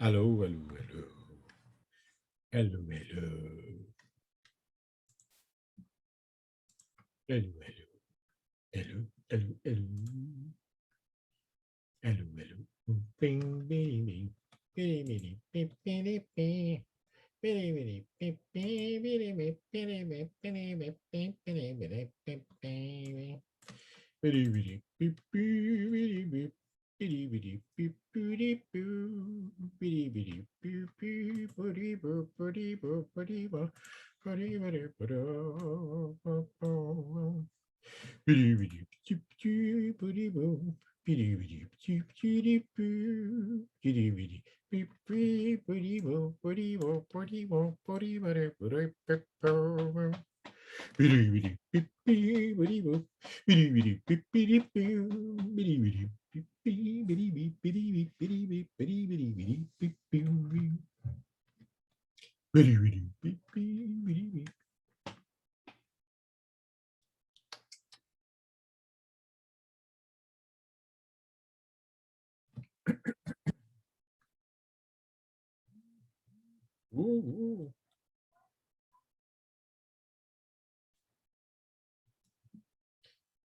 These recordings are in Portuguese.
Alô, alô, alô. Alô, alô. Alô, alô. Alô, alô, alô. Alô, alô. Bim, bim, bim. Bim, bim, bim, bim, bim, bim. Bim, bim, bim, bim, bim, bim, bim, bim, bim, bim, bim, bim, bim, bim, bim. Bidi, bidi, bip, bidi, bip. Bidi, bidi, bip, bidi, boo. Bidi, bidi, bip, bip, bidi, boo, bidi, boo, bidi, boo. Bidi, bidi, boo, boo, boo. Bidi, bidi, bip, bip, bidi, boo. Bidi, bidi, bip, bidi, boo. Bidi, bidi, bip, bip, bidi, boo, bidi, boo, bidi, boo, bidi, bidi, bidi, bip, boo. Bidi, bidi, bip, bip, bidi, boo. Bidi, bidi, bip, bidi, boo. Bidi, bidi, bip, bip, bidi, bip, bidi, bip, bidi, bip, bidi, bidi, bidi, bip, boo. Bidi, bidi, bip, bip, bidi, bip. Uh.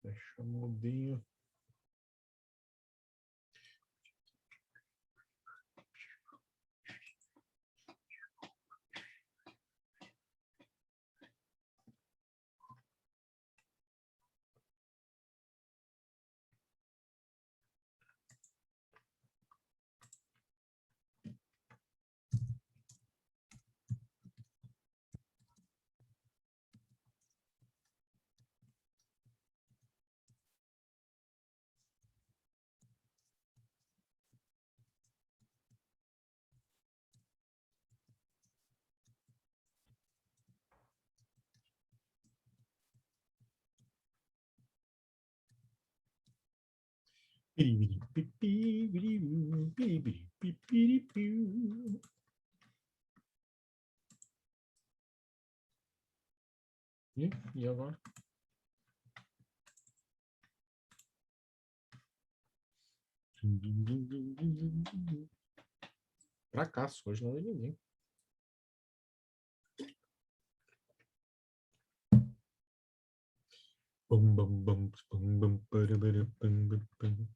Deixa mudinho. Bidi, bidi, bip, bip, bidi, boo. Bidi, bidi, bip, bidi, boo. E agora? Fracasso, hoje não é ninguém. Bum, bum, bum, bum, bum, para, para, bum, bum, bum.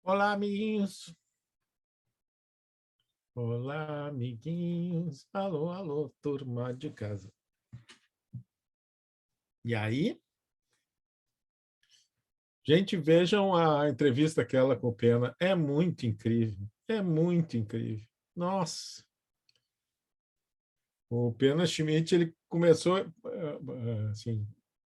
Olá, amiguinhos. Olá, amiguinhos. Alô, alô, turma de casa. E aí? Gente, vejam a entrevista aquela com o Pena. É muito incrível. É muito incrível. Nossa. O Pena Schmidt, ele começou, assim,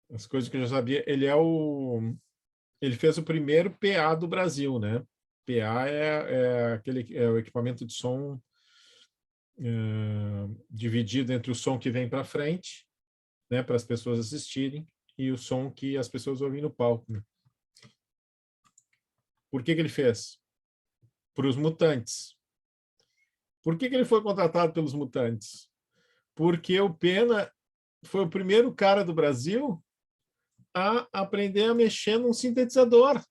as coisas que eu já sabia. Ele fez o primeiro PA do Brasil, né? PA é o equipamento de som dividido entre o som que vem para frente, né, para as pessoas assistirem, e o som que as pessoas ouvem no palco. Né? Por que ele fez? Para os Mutantes. Por que ele foi contratado pelos Mutantes? Porque o Pena foi o primeiro cara do Brasil a aprender a mexer num sintetizador.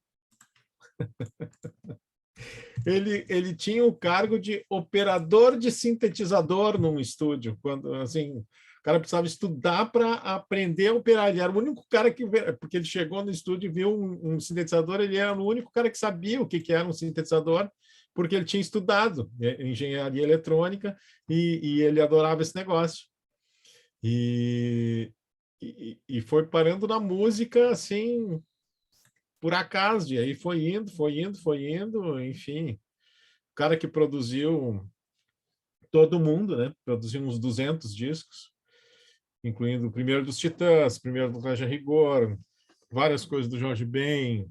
Ele tinha o cargo de operador de sintetizador num estúdio, quando assim, o cara precisava estudar para aprender a operar. Ele era o único cara que, porque ele chegou no estúdio e viu um sintetizador, ele era o único cara que sabia o que era um sintetizador, porque ele tinha estudado engenharia eletrônica e ele adorava esse negócio. E e foi parando na música, assim, por acaso. E aí foi indo, foi indo, foi indo, enfim. O cara que produziu todo mundo, né? Produziu uns 200 discos, incluindo o primeiro dos Titãs, o primeiro do Traje a Rigor, várias coisas do Jorge Ben,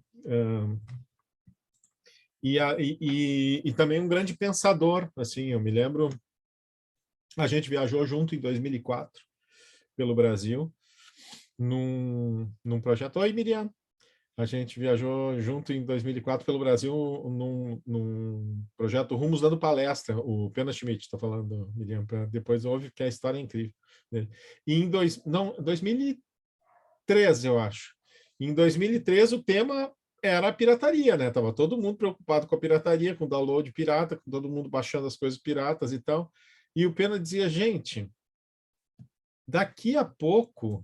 e também um grande pensador, assim, eu me lembro, a gente viajou junto em 2004 pelo Brasil, num projeto. Oi, Miriam! A gente viajou junto em 2004 pelo Brasil num projeto Rumos dando palestra. O Pena Schmidt está falando, Miriam, depois ouve que a história é incrível dele. E em 2013, eu acho. Em 2013, o tema era a pirataria, né? Tava todo mundo preocupado com a pirataria, com o download pirata, com todo mundo baixando as coisas piratas e tal. E o Pena dizia, gente, daqui a pouco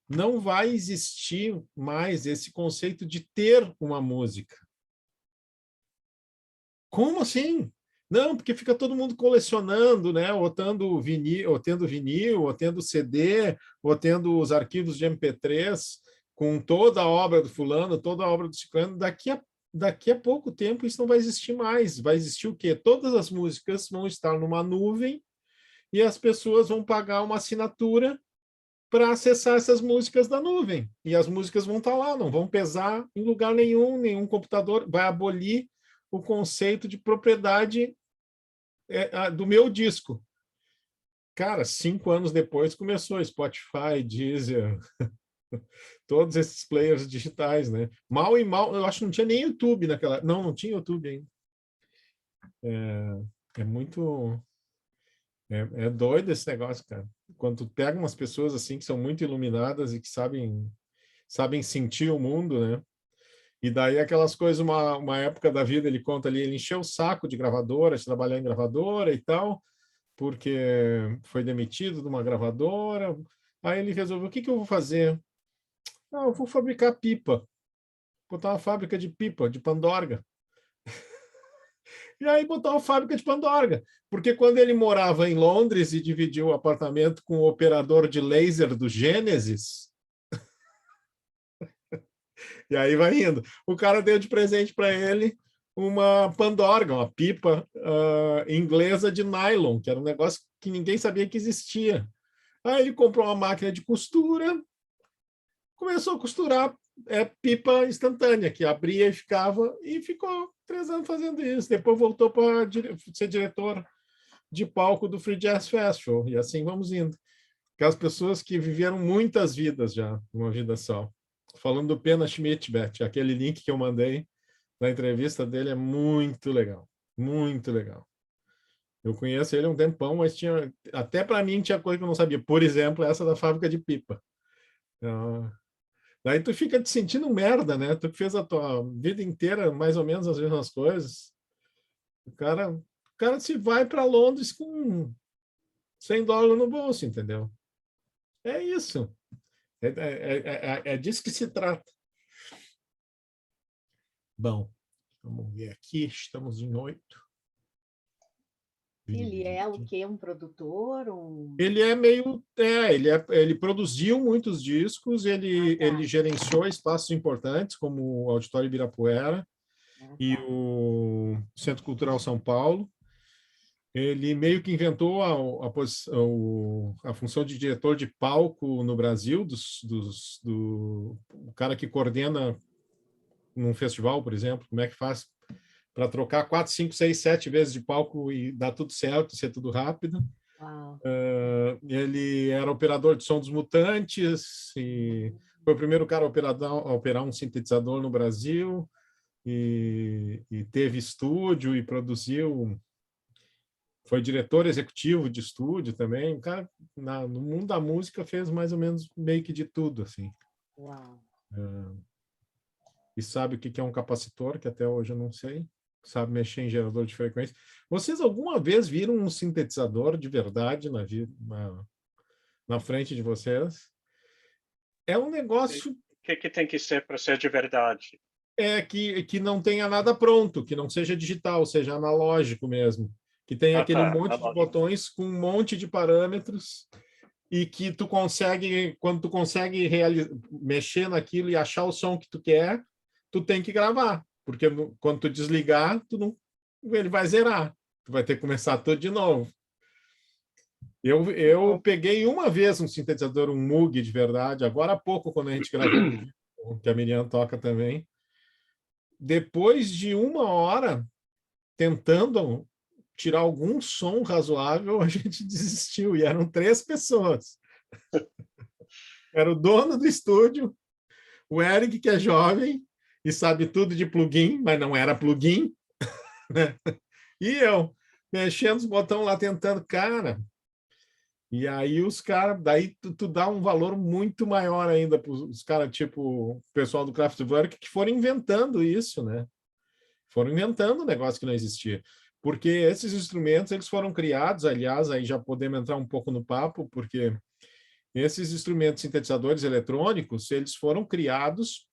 não vai existir mais esse conceito de ter uma música. Como assim? Não, porque fica todo mundo colecionando, né? Ou tendo vinil, ou tendo CD, ou tendo os arquivos de MP3 com toda a obra do fulano, toda a obra do ciclano. Daqui a pouco tempo isso não vai existir mais. Vai existir o quê? Todas as músicas vão estar numa nuvem e as pessoas vão pagar uma assinatura para acessar essas músicas da nuvem. E as músicas vão estar lá, não vão pesar em lugar nenhum, nenhum computador vai abolir o conceito de propriedade do meu disco. Cara, 5 anos depois começou Spotify, Deezer, todos esses players digitais, né? Mal e mal, eu acho que não tinha nem YouTube naquela. Não, não tinha YouTube ainda. É muito. É doido esse negócio, cara. Quando tu pega umas pessoas assim que são muito iluminadas e que sabem sentir o mundo, né? E daí aquelas coisas, uma época da vida, ele conta ali, ele encheu o saco de gravadora, de trabalhar em gravadora e tal, porque foi demitido de uma gravadora. Aí ele resolveu, o que que eu vou fazer? Ah, eu vou fabricar pipa. Botar uma fábrica de pipa, de pandorga. E aí botou uma fábrica de pandorga. Porque quando ele morava em Londres e dividiu o apartamento com o operador de laser do Genesis, e aí vai indo. O cara deu de presente para ele uma pandorga, uma pipa inglesa de nylon, que era um negócio que ninguém sabia que existia. Aí ele comprou uma máquina de costura, começou a costurar pipa instantânea, que abria e ficou 3 anos fazendo isso. Depois voltou para ser diretor de palco do Free Jazz Festival, e assim vamos indo. Aquelas pessoas que viveram muitas vidas já, uma vida só. Falando do Pena Schmidt, Beth, aquele link que eu mandei na entrevista dele é muito legal. Muito legal. Eu conheço ele há um tempão, mas até para mim tinha coisa que eu não sabia. Por exemplo, essa da fábrica de pipa. Então, daí tu fica te sentindo merda, né? Tu que fez a tua vida inteira mais ou menos as mesmas coisas. O cara se vai para Londres com $100 no bolso, entendeu? É isso. É disso que se trata. Bom, vamos ver aqui, estamos em 8. Ele é o quê? Um produtor? Ele é meio. Ele produziu muitos discos, ele gerenciou espaços importantes, como o Auditório Ibirapuera e o Centro Cultural São Paulo. Ele meio que inventou a função de diretor de palco no Brasil, o cara que coordena num festival, por exemplo, como é que faz para trocar 4, 5, 6, 7 vezes de palco e dar tudo certo, ser tudo rápido. Ele era operador de som dos Mutantes e foi o primeiro cara a operar um sintetizador no Brasil e teve estúdio e produziu. Foi diretor executivo de estúdio também. O cara, no mundo da música, fez mais ou menos meio que de tudo, assim. Uau. E sabe o que é um capacitor, que até hoje eu não sei. Sabe mexer em gerador de frequência. Vocês alguma vez viram um sintetizador de verdade na frente de vocês? É um negócio... O que tem que ser para ser de verdade? Que não tenha nada pronto, que não seja digital, seja analógico mesmo. Que tenha aquele monte de botões com um monte de parâmetros e que tu consegue, quando tu consegue mexer naquilo e achar o som que tu quer, tu tem que gravar, porque quando tu desligar, tu não, ele vai zerar, tu vai ter que começar tudo de novo. Eu peguei uma vez um sintetizador, um Moog de verdade, agora há pouco, quando a gente gravou um vídeo, que a Miriam toca também. Depois de 1 hora tentando tirar algum som razoável, a gente desistiu, e eram 3 pessoas. Era o dono do estúdio, o Eric, que é jovem e sabe tudo de plugin, mas não era plugin, né? E eu, mexendo os botões lá, tentando, cara. E aí os caras, daí tu dá um valor muito maior ainda para os caras, tipo o pessoal do Kraftwerk, que foram inventando isso, né? Foram inventando um negócio que não existia. Porque esses instrumentos, eles foram criados, aliás, aí já podemos entrar um pouco no papo, porque esses instrumentos sintetizadores eletrônicos, eles foram criados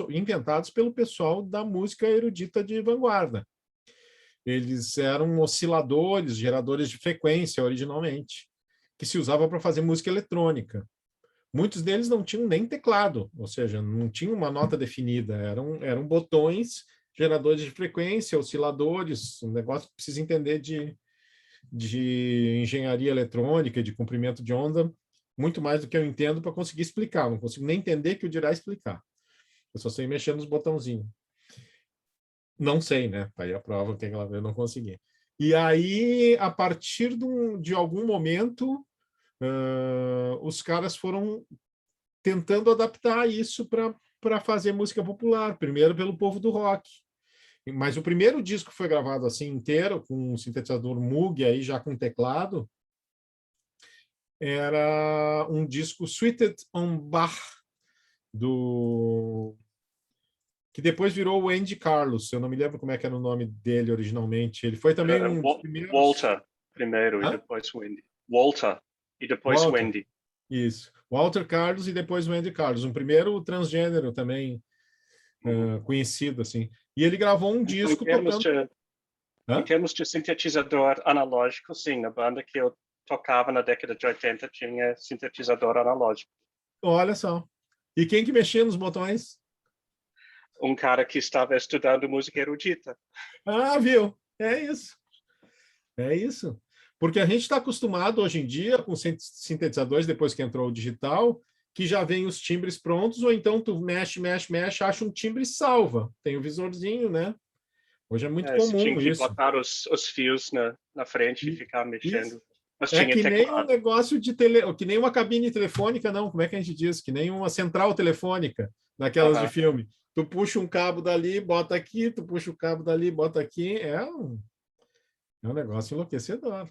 inventados pelo pessoal da música erudita de vanguarda. Eles eram osciladores, geradores de frequência originalmente, que se usava para fazer música eletrônica. Muitos deles não tinham nem teclado, ou seja, não tinham uma nota definida, eram botões, geradores de frequência, osciladores, um negócio que precisa entender de engenharia eletrônica, de comprimento de onda, muito mais do que eu entendo para conseguir explicar. Não consigo nem entender que eu dirá explicar. Eu só sei mexer nos botãozinhos. Não sei, né? Tá aí a prova que eu não consegui. E aí, a partir de algum momento, os caras foram tentando adaptar isso para fazer música popular, primeiro pelo povo do rock. Mas o primeiro disco foi gravado assim inteiro, com um sintetizador Moog, aí já com teclado, era um disco Suited on Bach, que depois virou o Andy Carlos. Eu não me lembro como é que era o nome dele originalmente. Ele foi também um dos primeiros... Walter primeiro e depois Wendy. Walter e depois Walter. Wendy. Isso. Walter Carlos e depois o Andy Carlos. Um primeiro transgênero também conhecido, assim. E ele gravou um disco tocando... Em termos de sintetizador analógico, sim. Na banda que eu tocava na década de 80 tinha sintetizador analógico. Olha só. E quem que mexia nos botões? Um cara que estava estudando música erudita. Ah, viu? É isso. É isso. Porque a gente está acostumado hoje em dia com sintetizadores, depois que entrou o digital, que já vem os timbres prontos, ou então tu mexe, acha um timbre e salva. Tem o visorzinho, né? Hoje é muito comum tinha que isso. botar os fios na frente e ficar mexendo. Isso. Mas É tinha que nem teclado. um negócio que nem uma cabine telefônica, não. Como é que a gente diz? Que nem uma central telefônica, daquelas de filme. Tu puxa um cabo dali, bota aqui, tu puxa o cabo dali, bota aqui. É um negócio enlouquecedor.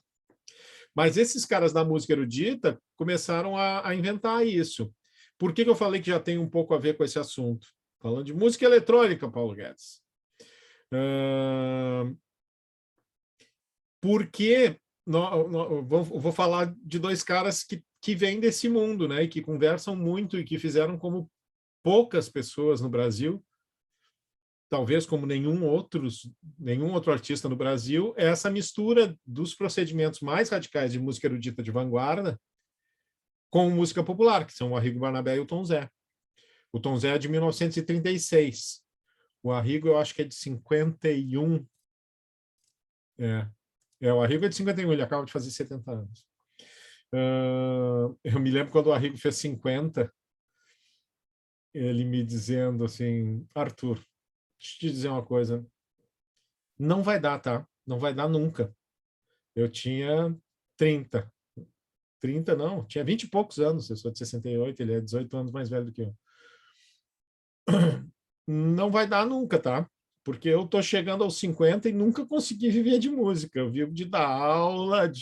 Mas esses caras da música erudita começaram a inventar isso. Por que eu falei que já tem um pouco a ver com esse assunto? Falando de música eletrônica, Paulo Guedes. Porque vou falar de 2 caras que vêm desse mundo, né? E que conversam muito e que fizeram como poucas pessoas no Brasil, talvez como nenhum outro artista no Brasil, é essa mistura dos procedimentos mais radicais de música erudita de vanguarda com música popular, que são o Arrigo Barnabé e o Tom Zé. O Tom Zé é de 1936. O Arrigo, eu acho que é de 51. O Arrigo é de 51, ele acaba de fazer 70 anos. Eu me lembro quando o Arrigo fez 50, ele me dizendo assim, Arthur, deixa eu te dizer uma coisa, não vai dar, tá? Não vai dar nunca. Eu tinha 30. 30 não, tinha 20 e poucos anos, eu sou de 68, ele é 18 anos mais velho do que eu. Não vai dar nunca, tá? Porque eu tô chegando aos 50 e nunca consegui viver de música. Eu vivo de dar aula,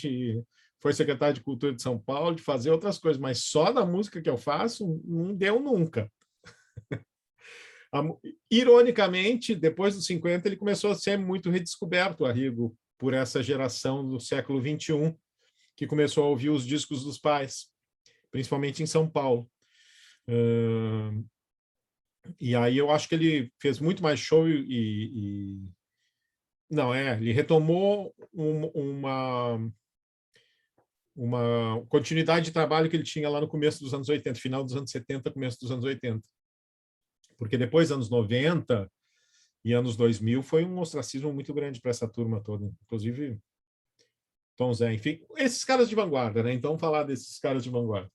foi secretário de Cultura de São Paulo, de fazer outras coisas, mas só da música que eu faço não deu nunca. Ironicamente, depois dos 50, ele começou a ser muito redescoberto, o Arrigo, por essa geração do século XXI, que começou a ouvir os discos dos pais, principalmente em São Paulo. E aí eu acho que ele fez muito mais show não, ele retomou uma continuidade de trabalho que ele tinha lá no começo dos anos 80, final dos anos 70, começo dos anos 80. Porque depois, anos 90 e anos 2000, foi um ostracismo muito grande para essa turma toda, inclusive Tom Zé, enfim, esses caras de vanguarda, né? Então, falar desses caras de vanguarda.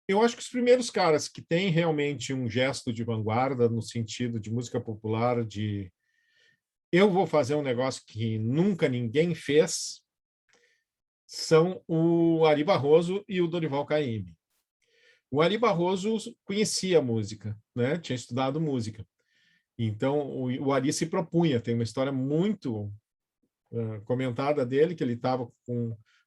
Eu acho que os primeiros caras que têm realmente um gesto de vanguarda no sentido de música popular, de eu vou fazer um negócio que nunca ninguém fez, são o Ari Barroso e o Dorival Caymmi. O Ari Barroso conhecia a música, né? Tinha estudado música. Então, o Ari se propunha, tem uma história muito comentada dele, que ele estava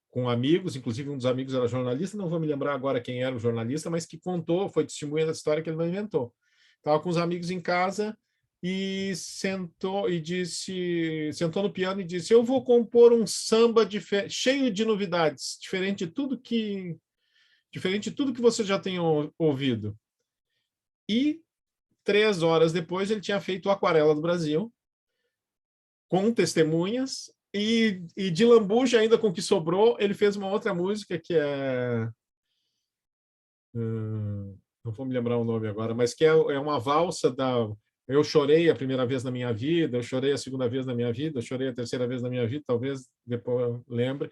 com amigos, inclusive um dos amigos era jornalista, não vou me lembrar agora quem era o jornalista, mas que contou, foi testemunha da história que ele não inventou. Estava com os amigos em casa e sentou no piano e disse: eu vou compor um samba cheio de novidades, diferente de tudo que você já tem ouvido. E 3 horas depois ele tinha feito o Aquarela do Brasil, com testemunhas, e de lambuja ainda com o que sobrou, ele fez uma outra música que é... não vou me lembrar o nome agora, mas que é uma valsa da... Eu chorei a primeira vez na minha vida, eu chorei a segunda vez na minha vida, eu chorei a terceira vez na minha vida, talvez depois eu lembre.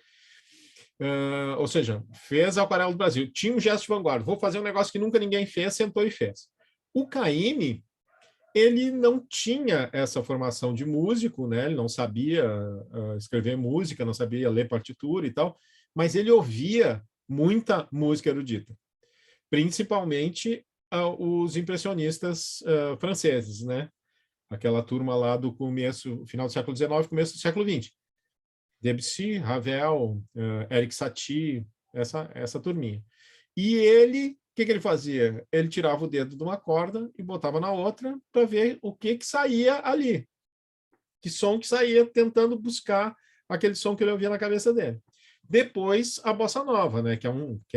Ou seja, fez a Aquarela do Brasil. Tinha um gesto de vanguarda. Vou fazer um negócio que nunca ninguém fez, sentou e fez. O Caymmi, ele não tinha essa formação de músico, né? Ele não sabia escrever música, não sabia ler partitura e tal, mas ele ouvia muita música erudita, principalmente os impressionistas franceses, né? Aquela turma lá do começo, final do século XIX, começo do século XX. Debussy, Ravel, Erik Satie, essa turminha. E ele, o que ele fazia? Ele tirava o dedo de uma corda e botava na outra para ver o que saía ali. Que som que saía, tentando buscar aquele som que ele ouvia na cabeça dele. Depois, a bossa nova, né? Que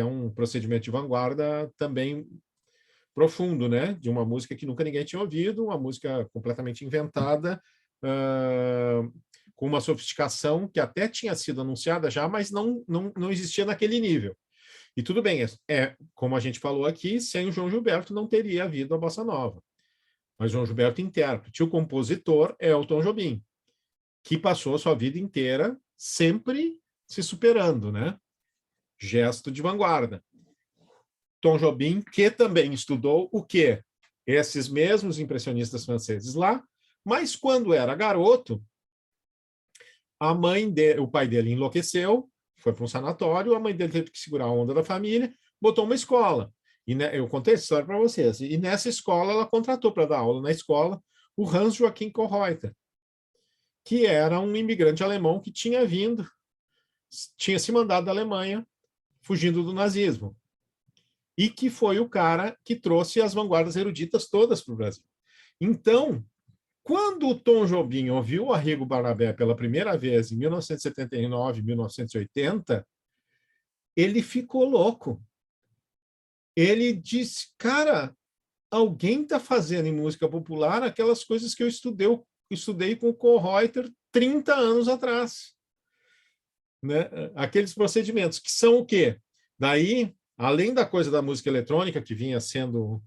é um procedimento de vanguarda também profundo, né? De uma música que nunca ninguém tinha ouvido, uma música completamente inventada, com uma sofisticação que até tinha sido anunciada já, mas não existia naquele nível. E tudo bem, como a gente falou aqui, sem o João Gilberto não teria havido a bossa nova. Mas João Gilberto intérprete, o compositor é o Tom Jobim, que passou a sua vida inteira sempre se superando, né? Gesto de vanguarda. Tom Jobim, que também estudou o quê? Esses mesmos impressionistas franceses lá, mas quando era garoto, o pai dele enlouqueceu, foi para um sanatório, a mãe dele teve que segurar a onda da família, botou uma escola. E eu contei essa história para vocês. E nessa escola, ela contratou para dar aula na escola o Hans Joachim Kohreuter, que era um imigrante alemão que tinha se mandado da Alemanha, fugindo do nazismo. E que foi o cara que trouxe as vanguardas eruditas todas para o Brasil. Então, quando o Tom Jobim ouviu o Arrigo Barnabé pela primeira vez, em 1979, 1980, ele ficou louco. Ele disse, cara, alguém está fazendo em música popular aquelas coisas que eu estudei com o Kohreuter 30 anos atrás. Né? Aqueles procedimentos, que são o quê? Daí, além da coisa da música eletrônica, que vinha sendo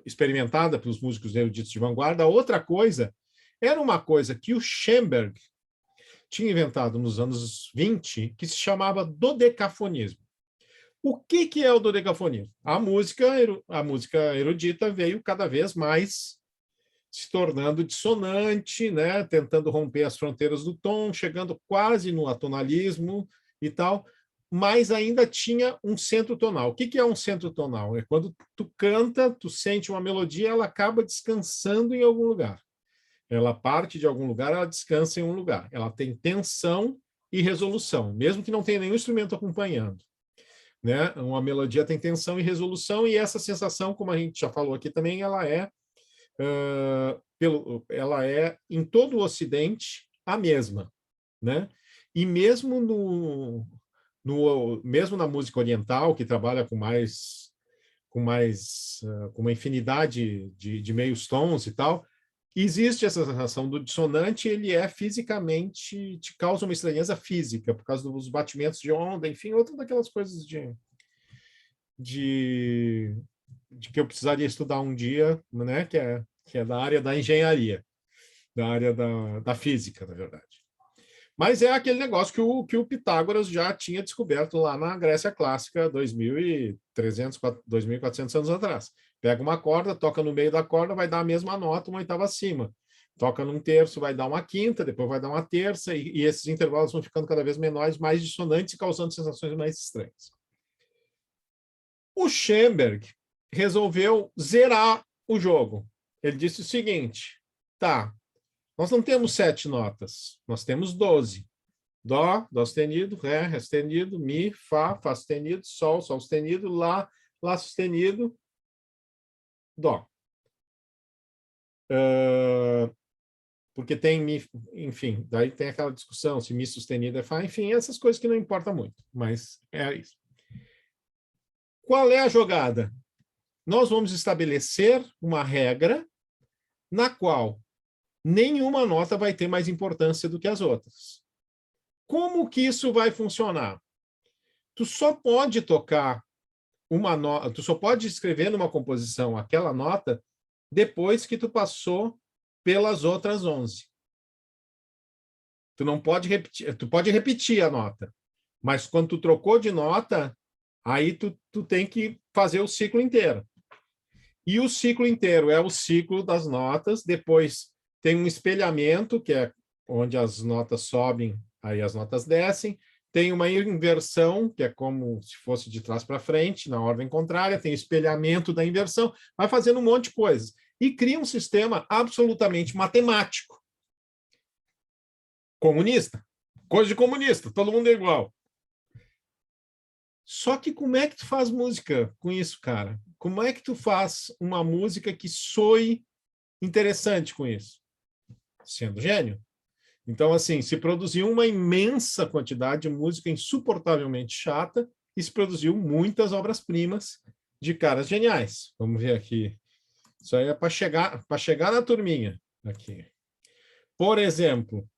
experimentada pelos músicos eruditos de vanguarda, outra coisa era uma coisa que o Schoenberg tinha inventado nos anos 20, que se chamava dodecafonismo. O que é o dodecafonismo? A música erudita veio cada vez mais se tornando dissonante, né? Tentando romper as fronteiras do tom, chegando quase no atonalismo e tal, mas ainda tinha um centro tonal. O que é um centro tonal? É quando tu canta, tu sente uma melodia, ela acaba descansando em algum lugar. Ela parte de algum lugar, ela descansa em um lugar. Ela tem tensão e resolução, mesmo que não tenha nenhum instrumento acompanhando. Né? Uma melodia tem tensão e resolução, e essa sensação, como a gente já falou aqui também, ela é em todo o Ocidente a mesma, né? E mesmo mesmo na música oriental, que trabalha com uma infinidade de meios tons e tal, existe essa sensação do dissonante, ele é fisicamente, te causa uma estranheza física, por causa dos batimentos de onda, enfim, outra daquelas coisas de, de que eu precisaria estudar um dia, né, que é da área da engenharia, da área da física, na verdade. Mas é aquele negócio que o Pitágoras já tinha descoberto lá na Grécia Clássica, 2.300, 2.400 anos atrás. Pega uma corda, toca no meio da corda, vai dar a mesma nota, uma oitava acima. Toca num terço, vai dar uma quinta, depois vai dar uma terça, e esses intervalos vão ficando cada vez menores, mais dissonantes, causando sensações mais estranhas. O Schoenberg resolveu zerar o jogo. Ele disse o seguinte: tá, nós não temos 7 notas, nós temos 12. Dó, dó sustenido, ré, ré sustenido, mi, fá, fá sustenido, sol, sol sustenido, lá, lá sustenido, dó. Porque tem mi, enfim, daí tem aquela discussão se mi sustenido é fá, enfim, essas coisas que não importam muito, mas é isso. Qual é a jogada? Nós vamos estabelecer uma regra na qual nenhuma nota vai ter mais importância do que as outras. Como que isso vai funcionar? Tu só pode tocar uma nota, tu só pode escrever numa composição aquela nota depois que tu passou pelas outras 11. Tu não pode repetir, tu pode repetir a nota, mas quando tu trocou de nota, aí tu tem que fazer o ciclo inteiro. E o ciclo inteiro é o ciclo das notas, depois tem um espelhamento, que é onde as notas sobem, aí as notas descem, tem uma inversão, que é como se fosse de trás para frente, na ordem contrária, tem espelhamento da inversão, vai fazendo um monte de coisas. E cria um sistema absolutamente matemático. Comunista. Coisa de comunista, todo mundo é igual. Só que como é que tu faz música com isso, cara? Como é que tu faz uma música que soe interessante com isso? Sendo gênio. Então, assim, se produziu uma imensa quantidade de música insuportavelmente chata e se produziu muitas obras-primas de caras geniais. Vamos ver aqui. Isso aí é para chegar na turminha aqui. Por exemplo,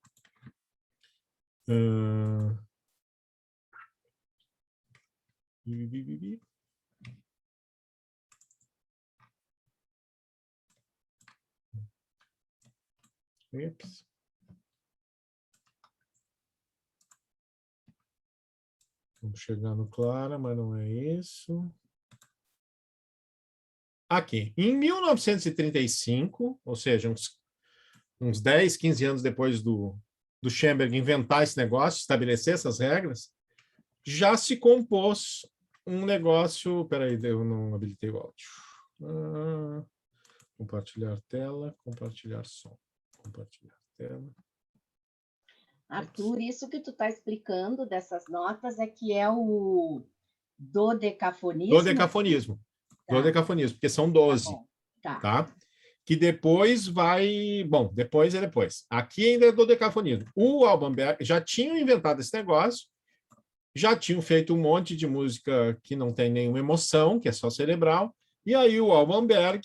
Ups. Vamos chegar no Clara, mas não é isso. Aqui, em 1935, ou seja, uns 10, 15 anos depois do Schoenberg inventar esse negócio, estabelecer essas regras, já se compôs um negócio. Peraí, eu não habilitei o áudio. Compartilhar tela, compartilhar som. Compartilhar tela. Arthur, isso que tu está explicando dessas notas é que é o dodecafonismo? Dodecafonismo. Tá. Dodecafonismo, porque são 12. Tá. Tá? Que depois vai... Bom, depois é depois. Aqui ainda é dodecafonismo. O Alban Berg já tinham inventado esse negócio, já tinham feito um monte de música que não tem nenhuma emoção, que é só cerebral, e aí o Alban Berg,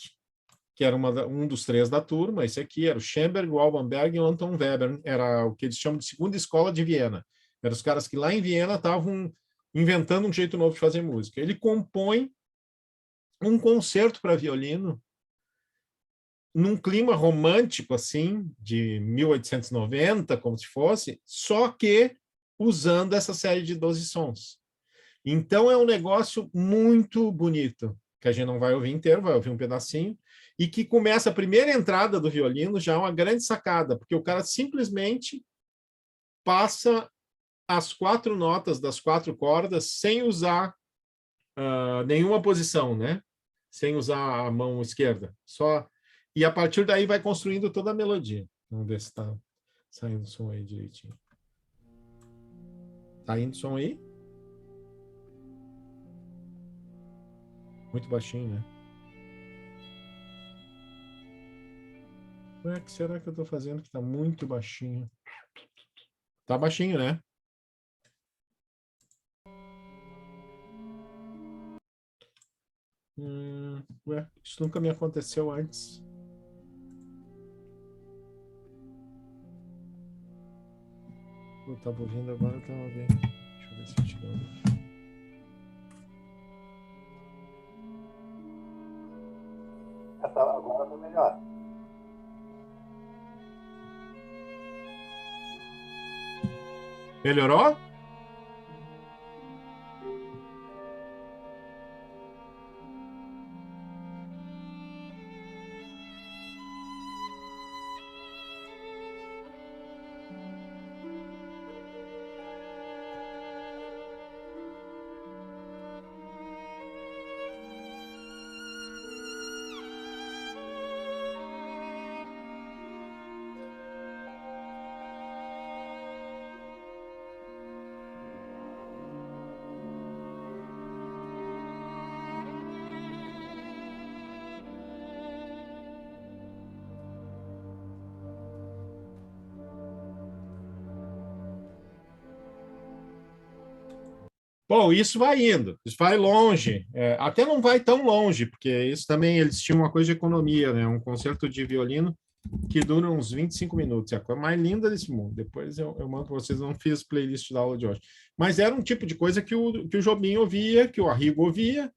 que era um dos 3 da turma, esse aqui era o Schoenberg, o Alban Berg e o Anton Webern, era o que eles chamam de segunda escola de Viena. Eram os caras que lá em Viena estavam inventando um jeito novo de fazer música. Ele compõe um concerto para violino num clima romântico, assim, de 1890, como se fosse, só que usando essa série de 12 sons. Então, é um negócio muito bonito, que a gente não vai ouvir inteiro, vai ouvir um pedacinho, e que começa a primeira entrada do violino, já é uma grande sacada, porque o cara simplesmente passa as 4 notas das 4 cordas sem usar nenhuma posição, né? Sem usar a mão esquerda, só. E a partir daí vai construindo toda a melodia. Vamos ver se está saindo o som aí direitinho. Está indo o som aí? Muito baixinho, né? Ué, o que será que eu estou fazendo que está muito baixinho? Está baixinho, né? Ué, isso nunca me aconteceu antes. Eu tava ouvindo agora, eu tava ouvindo. Deixa eu ver se eu te dou. Agora foi melhor. Melhorou? Bom, isso vai indo, isso vai longe, até não vai tão longe, porque isso também eles tinham uma coisa de economia, né? Um concerto de violino que dura uns 25 minutos, é a coisa mais linda desse mundo. Depois eu mando para vocês, não fiz playlist da aula de hoje. Mas era um tipo de coisa que o Jobim ouvia, que o Arrigo ouvia,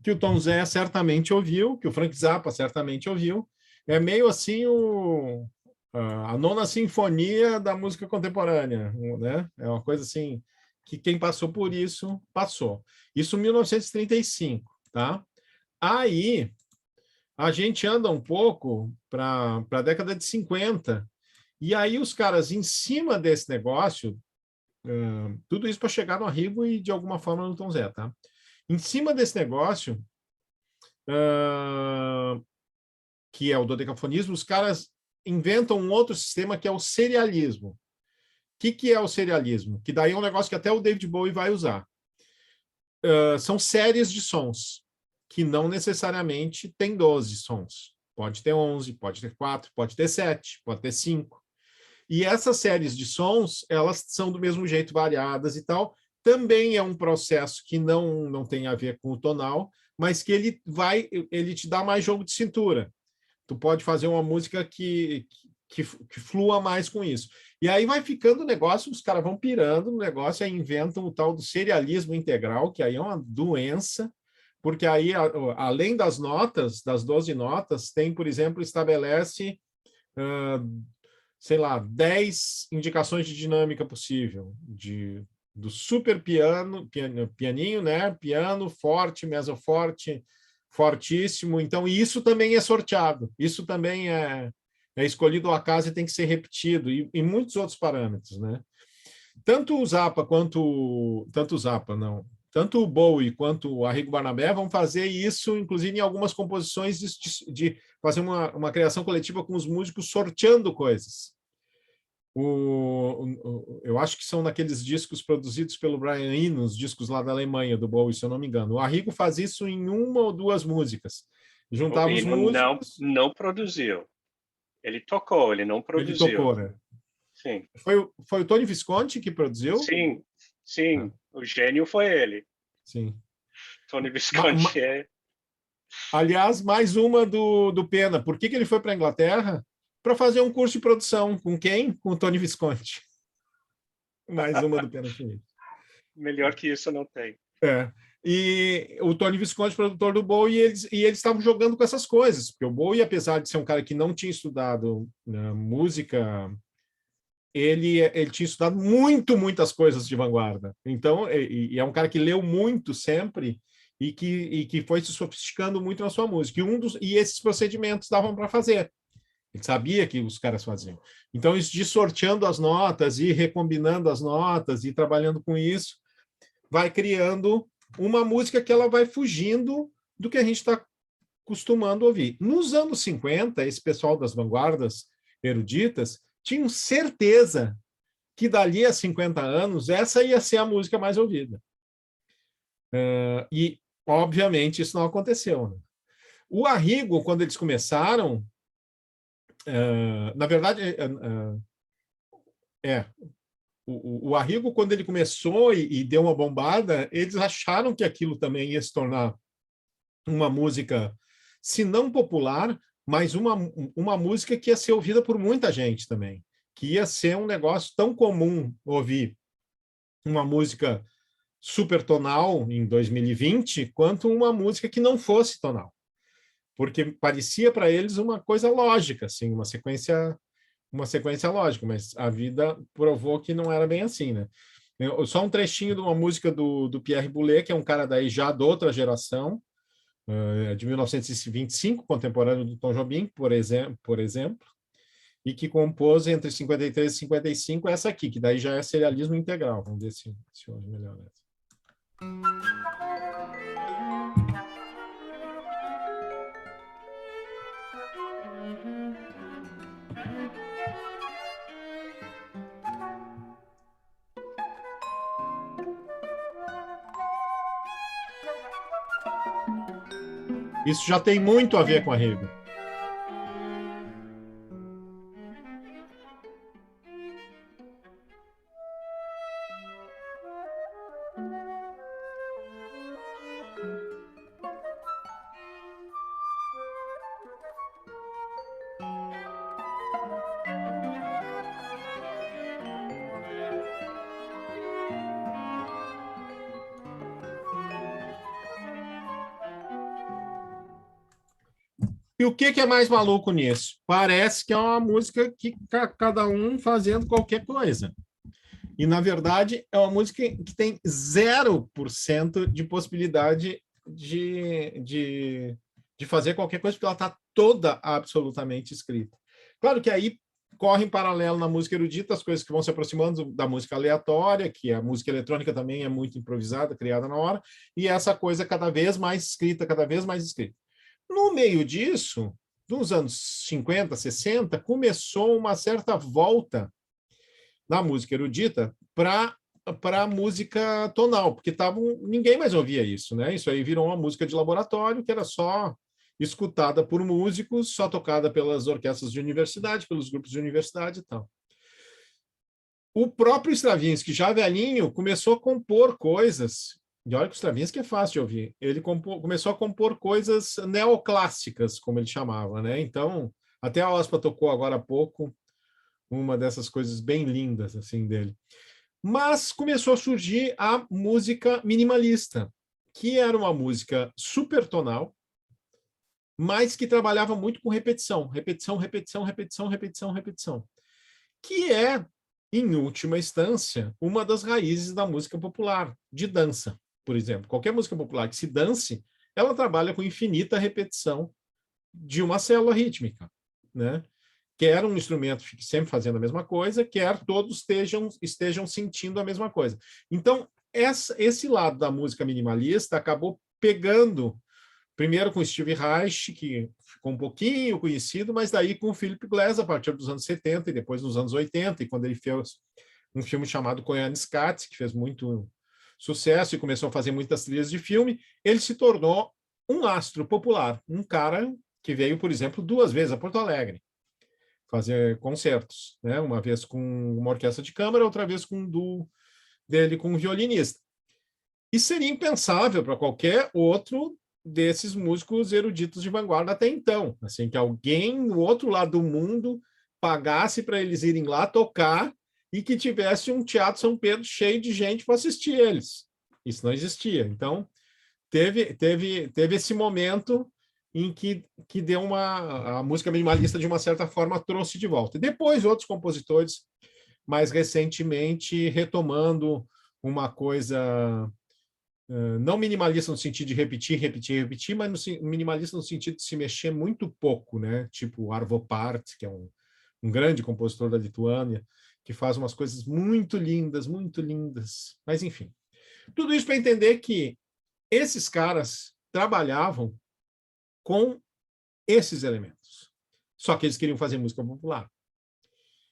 que o Tom Zé certamente ouviu, que o Frank Zappa certamente ouviu. É meio assim a nona sinfonia da música contemporânea, né? É uma coisa assim que quem passou por isso, passou. Isso em 1935, tá? Aí, a gente anda um pouco para a década de 50, e aí os caras, em cima desse negócio, tudo isso para chegar no Arrigo e, de alguma forma, no Tom Zé, tá? Em cima desse negócio, que é o dodecafonismo, os caras inventam um outro sistema que é o serialismo. O que é o serialismo? Que daí é um negócio que até o David Bowie vai usar. São séries de sons, que não necessariamente tem 12 sons. Pode ter 11, pode ter 4, pode ter 7, pode ter 5. E essas séries de sons, elas são do mesmo jeito variadas e tal. Também é um processo que não tem a ver com o tonal, mas que ele te dá mais jogo de cintura. Tu pode fazer uma música que flua mais com isso. E aí vai ficando o negócio, os caras vão pirando no negócio, aí inventam o tal do serialismo integral, que aí é uma doença, porque aí, além das notas, das 12 notas, tem, por exemplo, estabelece, sei lá, 10 indicações de dinâmica possível, do super pianinho, né? Piano, forte, mesoforte, fortíssimo. Então, isso também é sorteado, isso também é escolhido ao acaso e tem que ser repetido, e muitos outros parâmetros, né? Tanto o Bowie quanto o Arrigo Barnabé vão fazer isso, inclusive em algumas composições de fazer uma criação coletiva com os músicos sorteando coisas. Eu acho que são naqueles discos produzidos pelo Brian Eno, os discos lá da Alemanha, do Bowie, se eu não me engano. O Arrigo faz isso em uma ou duas músicas. Juntava os músicos... Não produziu. Ele tocou, ele não produziu. Ele tocou, né? Sim. Foi o Tony Visconti que produziu? Sim. O gênio foi ele. Sim. Tony Visconti Aliás, mais uma do Pena. Por que ele foi para a Inglaterra? Para fazer um curso de produção. Com quem? Com o Tony Visconti. Mais uma do Pena Schmidt. Melhor que isso não tem. E o Tony Visconti, produtor do Bowie, e eles estavam jogando com essas coisas, porque o Bowie, apesar de ser um cara que não tinha estudado música, ele tinha estudado muitas coisas de vanguarda. Então, e é um cara que leu muito sempre e que foi se sofisticando muito na sua música. E esses procedimentos davam para fazer. Ele sabia que os caras faziam. Então, isso de sorteando as notas e recombinando as notas e trabalhando com isso, vai criando uma música que ela vai fugindo do que a gente está acostumando a ouvir. Nos anos 50, esse pessoal das vanguardas eruditas tinham certeza que dali a 50 anos essa ia ser a música mais ouvida. E, obviamente, isso não aconteceu. Né? O Arrigo, quando eles começaram, na verdade, o Arrigo, quando ele começou e deu uma bombada, eles acharam que aquilo também ia se tornar uma música, se não popular, mas uma música que ia ser ouvida por muita gente também, que ia ser um negócio tão comum ouvir uma música super tonal em 2020, quanto uma música que não fosse tonal. Porque parecia para eles uma coisa lógica, assim, uma sequência lógica, mas a vida provou que não era bem assim, né? Só um trechinho de uma música do Pierre Boulez, que é um cara daí já de outra geração, de 1925, contemporâneo do Tom Jobim, por exemplo, e que compôs entre 53 e 55 essa aqui, que daí já é serialismo integral. Vamos ver se hoje melhor essa. Isso já tem muito a ver com a Hegel. E o que é mais maluco nisso? Parece que é uma música que cada um fazendo qualquer coisa. E, na verdade, é uma música que tem 0% de possibilidade de fazer qualquer coisa, porque ela está toda absolutamente escrita. Claro que aí corre em paralelo na música erudita as coisas que vão se aproximando da música aleatória, que a música eletrônica também é muito improvisada, criada na hora, e essa coisa cada vez mais escrita, cada vez mais escrita. No meio disso, nos anos 50, 60, começou uma certa volta na música erudita para a música tonal, porque ninguém mais ouvia isso, né? Isso aí virou uma música de laboratório que era só escutada por músicos, só tocada pelas orquestras de universidade, pelos grupos de universidade e tal. O próprio Stravinsky, já velhinho, começou a compor coisas. E olha que o Stravinsky é fácil de ouvir. Ele começou a compor coisas neoclássicas, como ele chamava, né? Então, até a OSPA tocou agora há pouco uma dessas coisas bem lindas assim dele. Mas começou a surgir a música minimalista, que era uma música super tonal, mas que trabalhava muito com repetição, repetição, repetição, repetição, repetição, repetição, que é, em última instância, uma das raízes da música popular, de dança, por exemplo. Qualquer música popular que se dance, ela trabalha com infinita repetição de uma célula rítmica, né? Quer um instrumento fique sempre fazendo a mesma coisa, quer todos estejam sentindo a mesma coisa. Então, esse lado da música minimalista acabou pegando, primeiro com Steve Reich, que ficou um pouquinho conhecido, mas daí com o Philip Glass, a partir dos anos 70 e depois nos anos 80, e quando ele fez um filme chamado Koyaanisqatsi, que fez muito sucesso e começou a fazer muitas trilhas de filme, ele se tornou um astro popular, um cara que veio, por exemplo, 2 vezes a Porto Alegre fazer concertos, né? Uma vez com uma orquestra de câmara, outra vez com um duo dele com um violinista. E seria impensável para qualquer outro desses músicos eruditos de vanguarda até então, assim, que alguém no outro lado do mundo pagasse para eles irem lá tocar e que tivesse um Teatro São Pedro cheio de gente para assistir eles. Isso não existia. Então, teve esse momento em que deu a música minimalista, de uma certa forma, trouxe de volta. Depois, outros compositores, mais recentemente, retomando uma coisa não minimalista no sentido de repetir, repetir, repetir, mas minimalista no sentido de se mexer muito pouco, né? Tipo Arvo Pärt, que é um grande compositor da Lituânia, que faz umas coisas muito lindas, muito lindas. Mas, enfim, tudo isso para entender que esses caras trabalhavam com esses elementos. Só que eles queriam fazer música popular.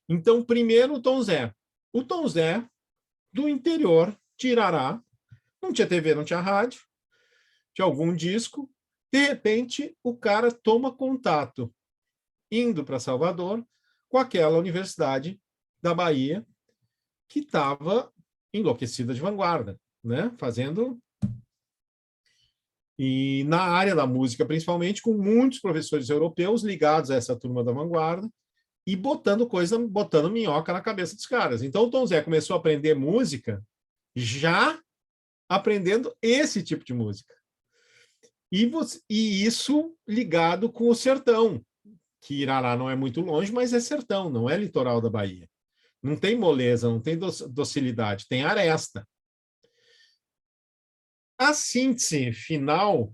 Então, primeiro o Tom Zé. O Tom Zé, do interior de Irará, não tinha TV, não tinha rádio, tinha algum disco. De repente, o cara toma contato, indo para Salvador, com aquela universidade da Bahia, que estava enlouquecida de vanguarda, né? Fazendo... E na área da música, principalmente, com muitos professores europeus ligados a essa turma da vanguarda, e botando minhoca na cabeça dos caras. Então o Tom Zé começou a aprender música já aprendendo esse tipo de música. E isso ligado com o sertão, que Irará não é muito longe, mas é sertão, não é litoral da Bahia. Não tem moleza, não tem docilidade, tem aresta. A síntese final,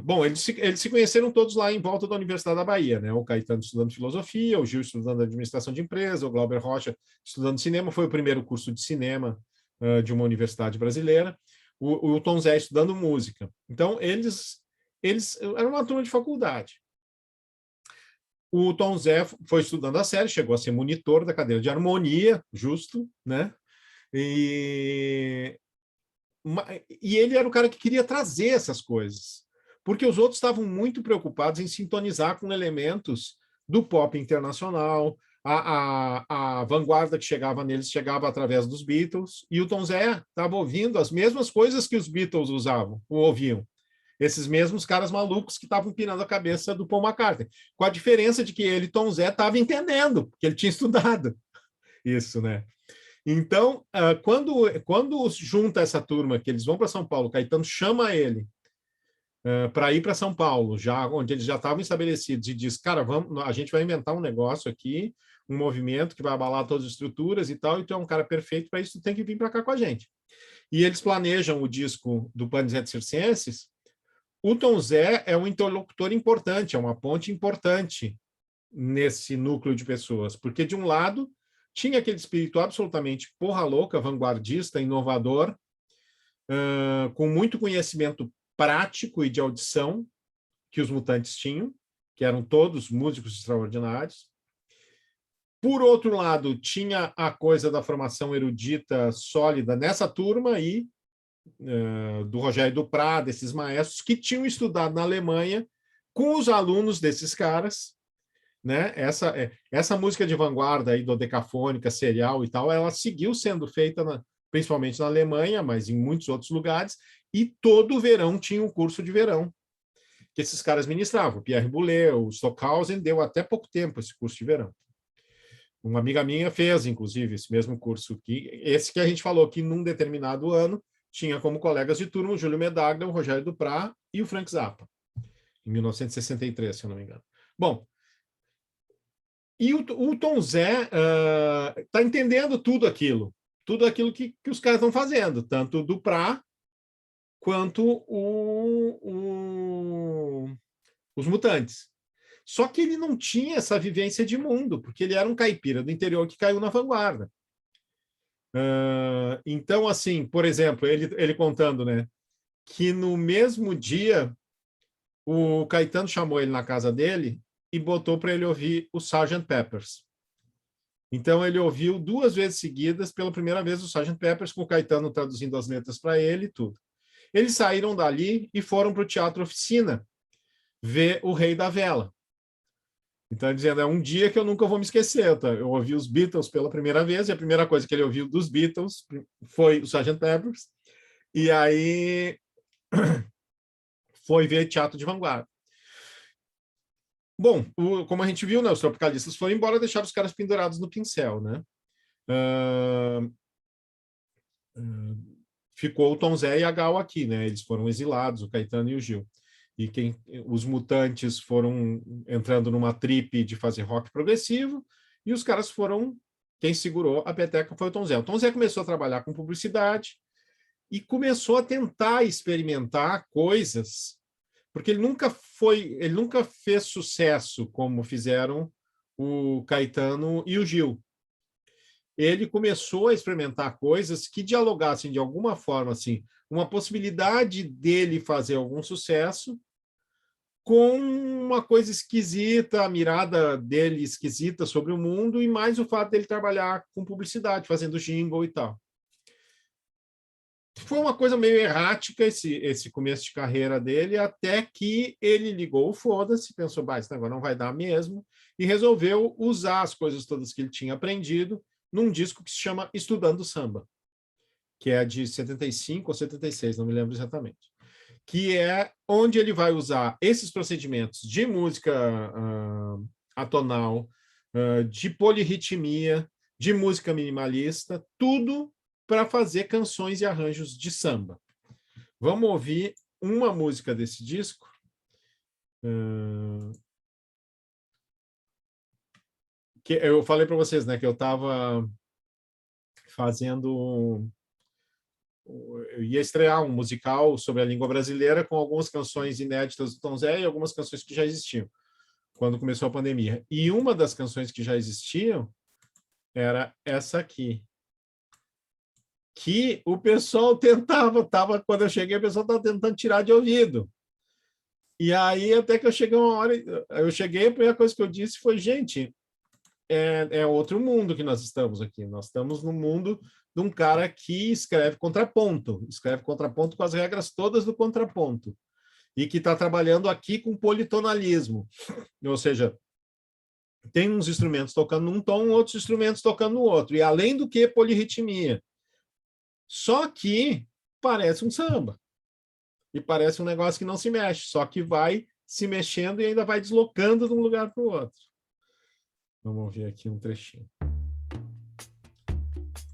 bom, eles se conheceram todos lá em volta da Universidade da Bahia, né? O Caetano estudando filosofia, o Gil estudando administração de empresa, o Glauber Rocha estudando cinema, foi o primeiro curso de cinema de uma universidade brasileira, o Tom Zé estudando música. Então, eles eram uma turma de faculdade. O Tom Zé foi estudando a série, chegou a ser monitor da cadeira de harmonia, justo, né? E ele era o cara que queria trazer essas coisas, porque os outros estavam muito preocupados em sintonizar com elementos do pop internacional, a vanguarda que chegava neles chegava através dos Beatles, e o Tom Zé estava ouvindo as mesmas coisas que os Beatles usavam, ou ouviam. Esses mesmos caras malucos que estavam pirando a cabeça do Paul McCartney, com a diferença de que ele, Tom Zé, estava entendendo, porque ele tinha estudado isso, né? Então, quando junta essa turma, que eles vão para São Paulo, Caetano chama ele para ir para São Paulo, já onde eles já estavam estabelecidos, e diz, cara, a gente vai inventar um negócio aqui, um movimento que vai abalar todas as estruturas e tal, e tu é um cara perfeito para isso, tu tem que vir para cá com a gente. E eles planejam o disco do Panis et Circenses. O Tom Zé é um interlocutor importante, é uma ponte importante nesse núcleo de pessoas, porque, de um lado, tinha aquele espírito absolutamente porra louca, vanguardista, inovador, com muito conhecimento prático e de audição que os Mutantes tinham, que eram todos músicos extraordinários. Por outro lado, tinha a coisa da formação erudita sólida nessa turma aí, do Rogério Duprat, desses maestros, que tinham estudado na Alemanha com os alunos desses caras, né? Essa música de vanguarda aí, dodecafônica, serial e tal, ela seguiu sendo feita principalmente na Alemanha, mas em muitos outros lugares, e todo verão tinha um curso de verão que esses caras ministravam. O Pierre Boulez, o Stockhausen deu até pouco tempo esse curso de verão. Uma amiga minha fez, inclusive, esse mesmo curso, esse que a gente falou que num determinado ano tinha como colegas de turma o Júlio Medaglia, o Rogério Duprat e o Frank Zappa, em 1963, se eu não me engano. Bom, e o Tom Zé está entendendo tudo aquilo que os caras estão fazendo, tanto o Duprat quanto os Mutantes. Só que ele não tinha essa vivência de mundo, porque ele era um caipira do interior que caiu na vanguarda. Então, assim, por exemplo, ele contando, né, que no mesmo dia o Caetano chamou ele na casa dele e botou para ele ouvir o Sgt. Peppers. Então ele ouviu 2 vezes seguidas, pela primeira vez, o Sgt. Peppers, com o Caetano traduzindo as letras para ele e tudo. Eles saíram dali e foram para o Teatro Oficina ver o Rei da Vela. Então, dizendo, é um dia que eu nunca vou me esquecer. Tá? Eu ouvi os Beatles pela primeira vez, e a primeira coisa que ele ouviu dos Beatles foi o Sgt. Peppers, e aí foi ver teatro de vanguarda. Bom, como a gente viu, né, os tropicalistas foram embora, deixaram os caras pendurados no pincel, né? Ficou o Tom Zé e a Gal aqui, né? Eles foram exilados, o Caetano e o Gil. E os Mutantes foram entrando numa tripe de fazer rock progressivo, e os caras foram, quem segurou a peteca foi o Tom Zé. O Tom Zé começou a trabalhar com publicidade e começou a tentar experimentar coisas, porque ele nunca fez sucesso como fizeram o Caetano e o Gil. Ele começou a experimentar coisas que dialogassem de alguma forma, assim, uma possibilidade dele fazer algum sucesso com uma coisa esquisita, a mirada dele esquisita sobre o mundo, e mais o fato dele trabalhar com publicidade, fazendo jingle e tal. Foi uma coisa meio errática esse começo de carreira dele, até que ele ligou o foda-se, pensou, esse negócio não vai dar mesmo, e resolveu usar as coisas todas que ele tinha aprendido num disco que se chama Estudando Samba, que é de 75 ou 76, não me lembro exatamente, que é onde ele vai usar esses procedimentos de música atonal, de polirritmia, de música minimalista, tudo para fazer canções e arranjos de samba. Vamos ouvir uma música desse disco. Que eu falei para vocês, né, que eu estava fazendo... Eu ia estrear um musical sobre a língua brasileira com algumas canções inéditas do Tom Zé e algumas canções que já existiam quando começou a pandemia. E uma das canções que já existiam era essa aqui, que o pessoal quando eu cheguei, o pessoal estava tentando tirar de ouvido. E aí, até que eu cheguei uma hora, eu cheguei, a primeira coisa que eu disse foi, gente, é outro mundo que nós estamos aqui. Nós estamos no mundo de um cara que escreve contraponto com as regras todas do contraponto, e que está trabalhando aqui com politonalismo. Ou seja, tem uns instrumentos tocando num tom, outros instrumentos tocando no outro. E, além do que, polirritmia. Só que parece um samba. E parece um negócio que não se mexe, só que vai se mexendo e ainda vai deslocando de um lugar para o outro. Vamos ouvir aqui um trechinho.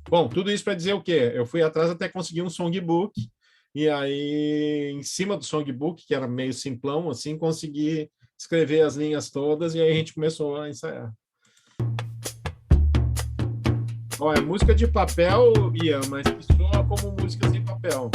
Bom, tudo isso para dizer o quê? Eu fui atrás até conseguir um songbook, e aí, em cima do songbook, que era meio simplão, assim, consegui escrever as linhas todas, e aí a gente começou a ensaiar. Ó, é música de papel, Ian, mas que soa como música sem papel.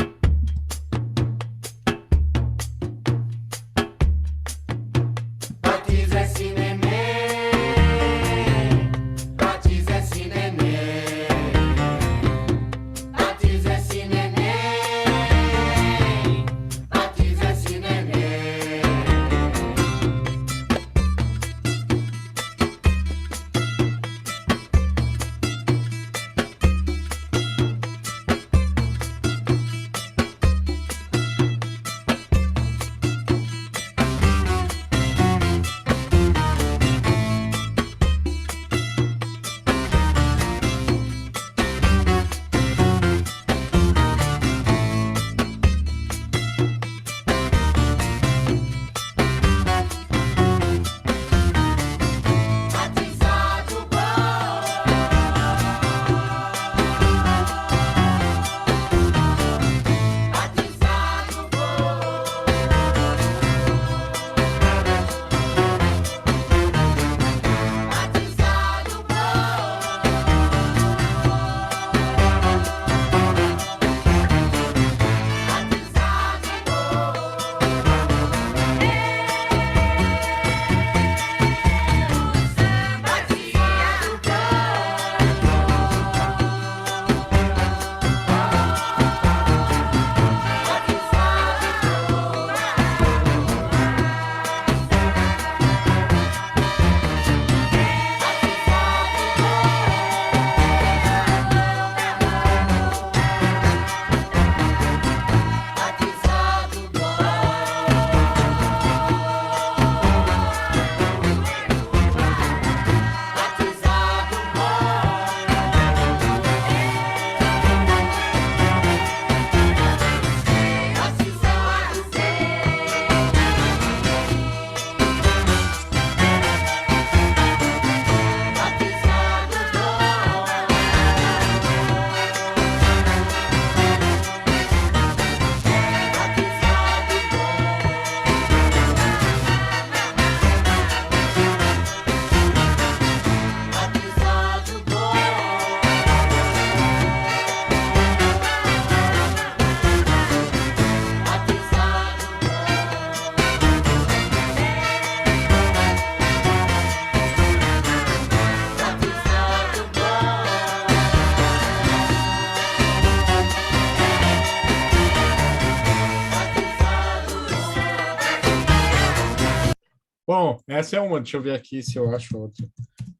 Bom, essa é uma. Deixa eu ver aqui se eu acho outra.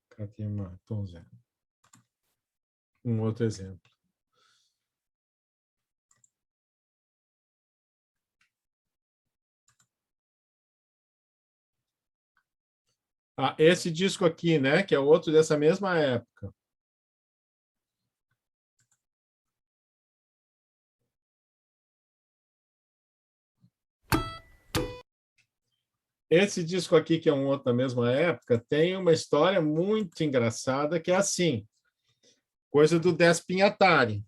Cadê uma? Um outro exemplo. Ah, esse disco aqui, né? Que é outro dessa mesma época. Esse disco aqui, que é um outro da mesma época, tem uma história muito engraçada, que é assim, coisa do Despin Atari.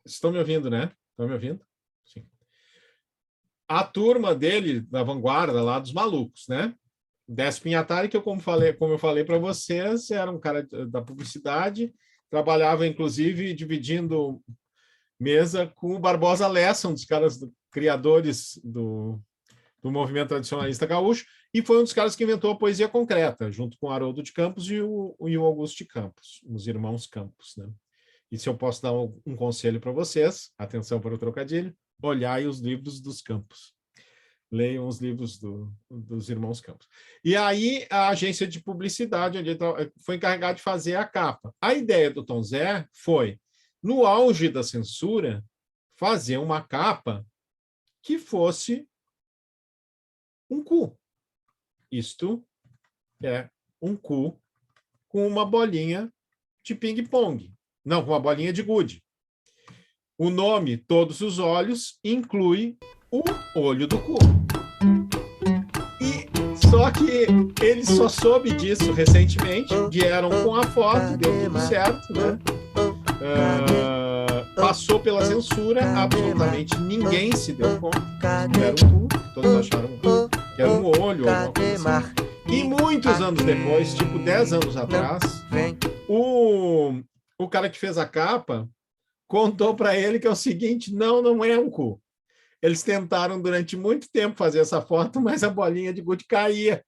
Estão me ouvindo, né? Estão me ouvindo? Sim. A turma dele, da vanguarda, lá dos malucos, né? Despin Atari, que eu, como eu falei para vocês, era um cara da publicidade, trabalhava, inclusive, dividindo mesa com o Barbosa Lessa, um dos caras criadores do movimento tradicionalista gaúcho, e foi um dos caras que inventou a poesia concreta, junto com o Haroldo de Campos e o Augusto de Campos, os irmãos Campos, né? E se eu posso dar um conselho para vocês, atenção para o trocadilho, olhai os livros dos Campos. Leiam os livros dos irmãos Campos. E aí a agência de publicidade onde ele foi encarregado de fazer a capa. A ideia do Tom Zé foi, no auge da censura, fazer uma capa que fosse um cu. Isto é um cu com uma bolinha de ping-pong. Não, com uma bolinha de gude. O nome Todos os Olhos inclui o olho do cu. E só que ele só soube disso recentemente, vieram com a foto, deu tudo certo, né? Passou pela censura, absolutamente ninguém se deu conta que era um cu, todos acharam que era um olho ou alguma coisa assim. E muitos anos depois, tipo 10 anos atrás, o cara que fez a capa contou para ele que é o seguinte, não é um cu. Eles tentaram durante muito tempo fazer essa foto, mas a bolinha de gude caía.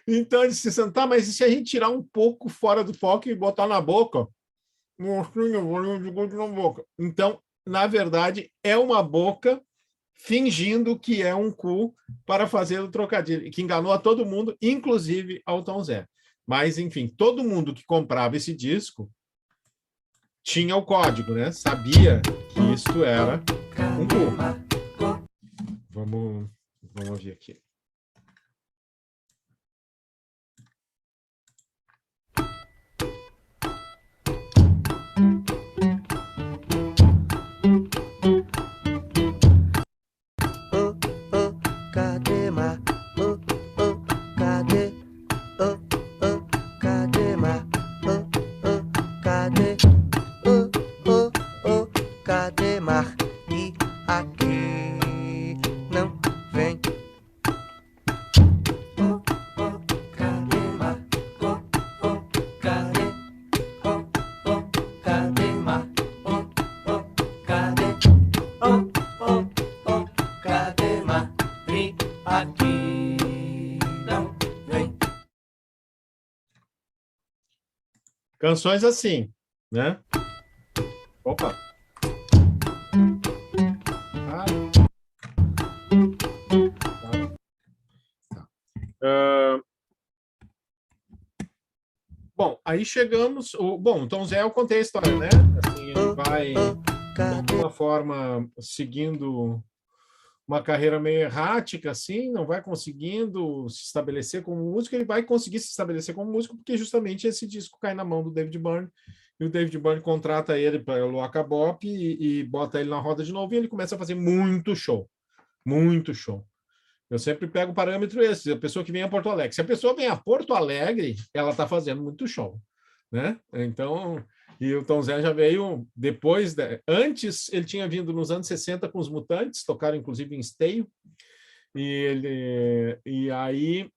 Então ele disse, tá, mas e se a gente tirar um pouco fora do foco e botar na boca? Bolinha de gude na boca. Então, na verdade, é uma boca fingindo que é um cu para fazer o trocadilho, que enganou a todo mundo, inclusive ao Tom Zé. Mas, enfim, todo mundo que comprava esse disco tinha o código, né? Sabia que isto era um cu. Vamos ouvir aqui. Canções assim, né? Opa! Bom, aí chegamos... Bom, Tom Zé, eu contei a história, né? Assim, ele vai, de alguma forma, seguindo uma carreira meio errática, assim, não vai conseguindo se estabelecer como músico, ele vai conseguir se estabelecer como músico porque justamente esse disco cai na mão do David Byrne, e o David Byrne contrata ele para o Waka Bop e bota ele na roda de novo, e ele começa a fazer muito show. Muito show. Eu sempre pego o parâmetro esse, a pessoa que vem a Porto Alegre. Se a pessoa vem a Porto Alegre, ela está fazendo muito show, né? Então, e o Tom Zé já veio depois, antes ele tinha vindo nos anos 60 com os Mutantes, tocaram inclusive em Esteio, e aí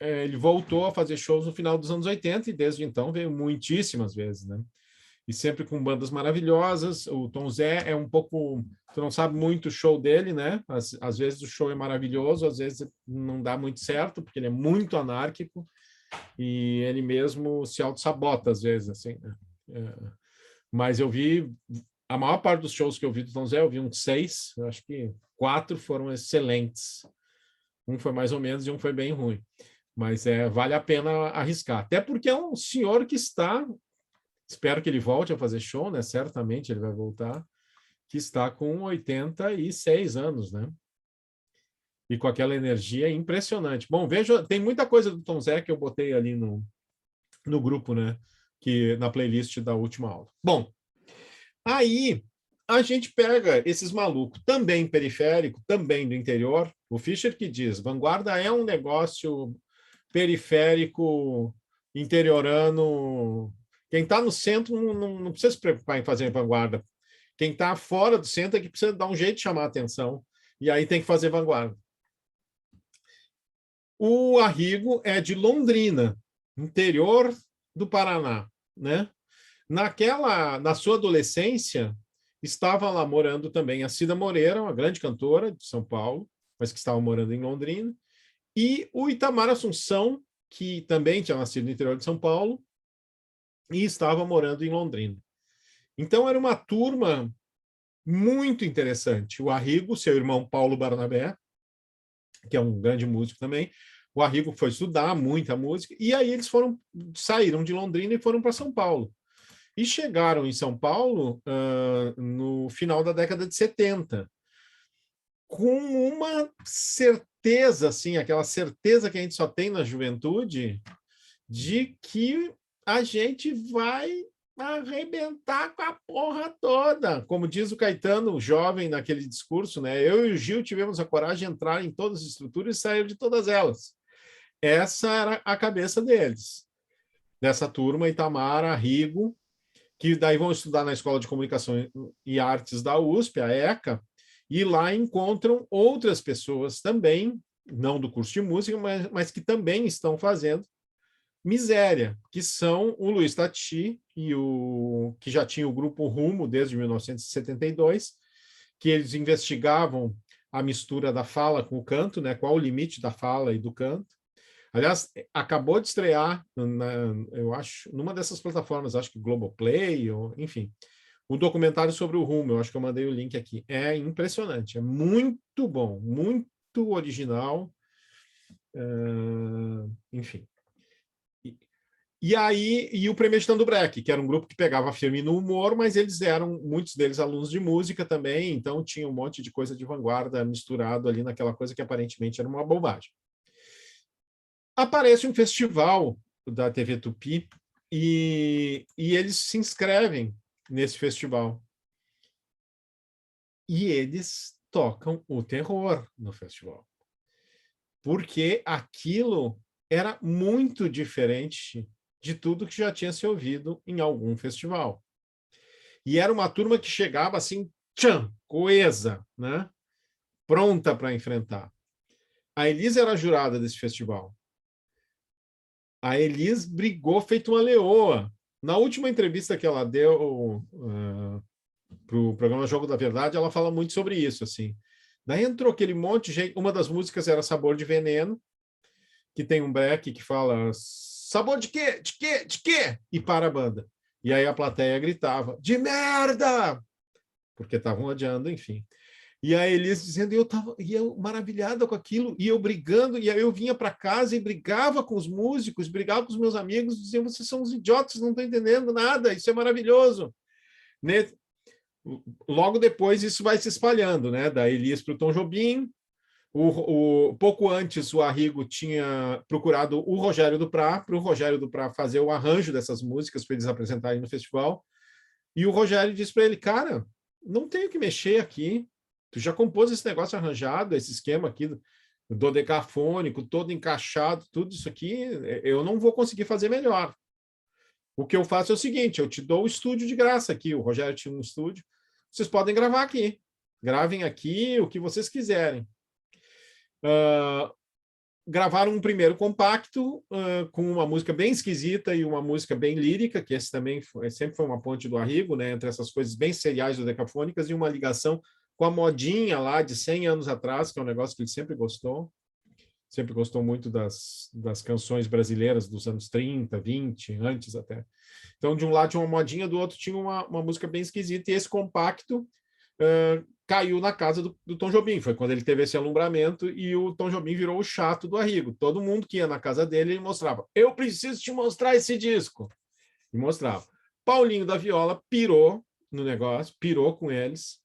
ele voltou a fazer shows no final dos anos 80 e desde então veio muitíssimas vezes, né? E sempre com bandas maravilhosas. O Tom Zé é um pouco... Tu não sabe muito o show dele, né? Às vezes o show é maravilhoso, às vezes não dá muito certo, porque ele é muito anárquico e ele mesmo se auto-sabota às vezes, assim. Mas eu vi... A maior parte dos shows que eu vi do Tom Zé, eu vi uns 6, eu acho que 4 foram excelentes. Um foi mais ou menos e um foi bem ruim. Mas vale a pena arriscar. Até porque é um senhor que está... Espero que ele volte a fazer show, né? Certamente ele vai voltar, que está com 86 anos, né? E com aquela energia impressionante. Bom, veja, tem muita coisa do Tom Zé que eu botei ali no grupo, né? Que na playlist da última aula. Bom, aí a gente pega esses malucos, também periférico, também do interior. O Fischer que diz, vanguarda é um negócio periférico, interiorano. Quem está no centro não precisa se preocupar em fazer vanguarda. Quem está fora do centro é que precisa dar um jeito de chamar a atenção. E aí tem que fazer vanguarda. O Arrigo é de Londrina, interior do Paraná, né? Na sua adolescência, estava lá morando também a Cida Moreira, uma grande cantora de São Paulo, mas que estava morando em Londrina, e o Itamar Assunção, que também tinha nascido no interior de São Paulo e estava morando em Londrina. Então, era uma turma muito interessante. O Arrigo, seu irmão Paulo Barnabé, que é um grande músico também, o Arrigo foi estudar muita música, e aí eles saíram de Londrina e foram para São Paulo. E chegaram em São Paulo no final da década de 70, com uma certeza, assim, aquela certeza que a gente só tem na juventude, de que a gente vai arrebentar com a porra toda. Como diz o Caetano, jovem, naquele discurso, né? Eu e o Gil tivemos a coragem de entrar em todas as estruturas e sair de todas elas. Essa era a cabeça deles, dessa turma, Itamar, Arrigo, que daí vão estudar na Escola de Comunicação e Artes da USP, a ECA, e lá encontram outras pessoas também, não do curso de música, mas que também estão fazendo miséria, que são o Luiz Tati, que já tinha o grupo Rumo desde 1972, que eles investigavam a mistura da fala com o canto, né? Qual o limite da fala e do canto. Aliás, acabou de estrear, eu acho, numa dessas plataformas, acho que Globoplay, ou, enfim, o documentário sobre o Rumo, eu acho que eu mandei o link aqui. É impressionante, é muito bom, muito original, enfim. E o Premeditando Break, que era um grupo que pegava firme no humor, mas eles eram, muitos deles, alunos de música também, então tinha um monte de coisa de vanguarda misturado ali naquela coisa que aparentemente era uma bobagem. Aparece um festival da TV Tupi e eles se inscrevem nesse festival. E eles tocam o terror no festival. Porque aquilo era muito diferente de tudo que já tinha se ouvido em algum festival. E era uma turma que chegava assim, tchan, coesa, né? Pronta para enfrentar. A Elisa era a jurada desse festival. A Elis brigou feito uma leoa. Na última entrevista que ela deu para o programa Jogo da Verdade, ela fala muito sobre isso. Assim. Daí entrou aquele monte de gente. Uma das músicas era Sabor de Veneno, que tem um break que fala sabor de quê? De quê? De quê? E para a banda. E aí a plateia gritava, de merda! Porque estavam odiando, enfim. E a Elis dizendo, e eu maravilhada com aquilo, e eu brigando, e aí eu vinha para casa e brigava com os músicos, brigava com os meus amigos, dizendo, vocês são uns idiotas, não estão entendendo nada, isso é maravilhoso. Logo depois isso vai se espalhando, né? Da Elis para o Tom Jobim. Pouco antes o Arrigo tinha procurado o Rogério Duprat, para o Rogério Duprat fazer o arranjo dessas músicas para eles apresentarem no festival. E o Rogério disse para ele, cara, não tenho que mexer aqui. Tu já compôs esse negócio arranjado, esse esquema aqui do dodecafônico, todo encaixado, tudo isso aqui, eu não vou conseguir fazer melhor. O que eu faço é o seguinte, eu te dou o estúdio de graça aqui, o Rogério tinha um estúdio, vocês podem gravar aqui. Gravem aqui o que vocês quiserem. Gravaram um primeiro compacto com uma música bem esquisita e uma música bem lírica, que esse também sempre foi uma ponte do Arrigo, né, entre essas coisas bem seriais dodecafônicas e uma ligação com a modinha lá de 100 anos atrás, que é um negócio que ele sempre gostou muito das canções brasileiras dos anos 30, 20, antes até. Então, de um lado tinha uma modinha, do outro tinha uma música bem esquisita, e esse compacto caiu na casa do Tom Jobim. Foi quando ele teve esse alumbramento e o Tom Jobim virou o chato do Arrigo. Todo mundo que ia na casa dele, ele mostrava, eu preciso te mostrar esse disco. E mostrava. Paulinho da Viola pirou no negócio, pirou com eles.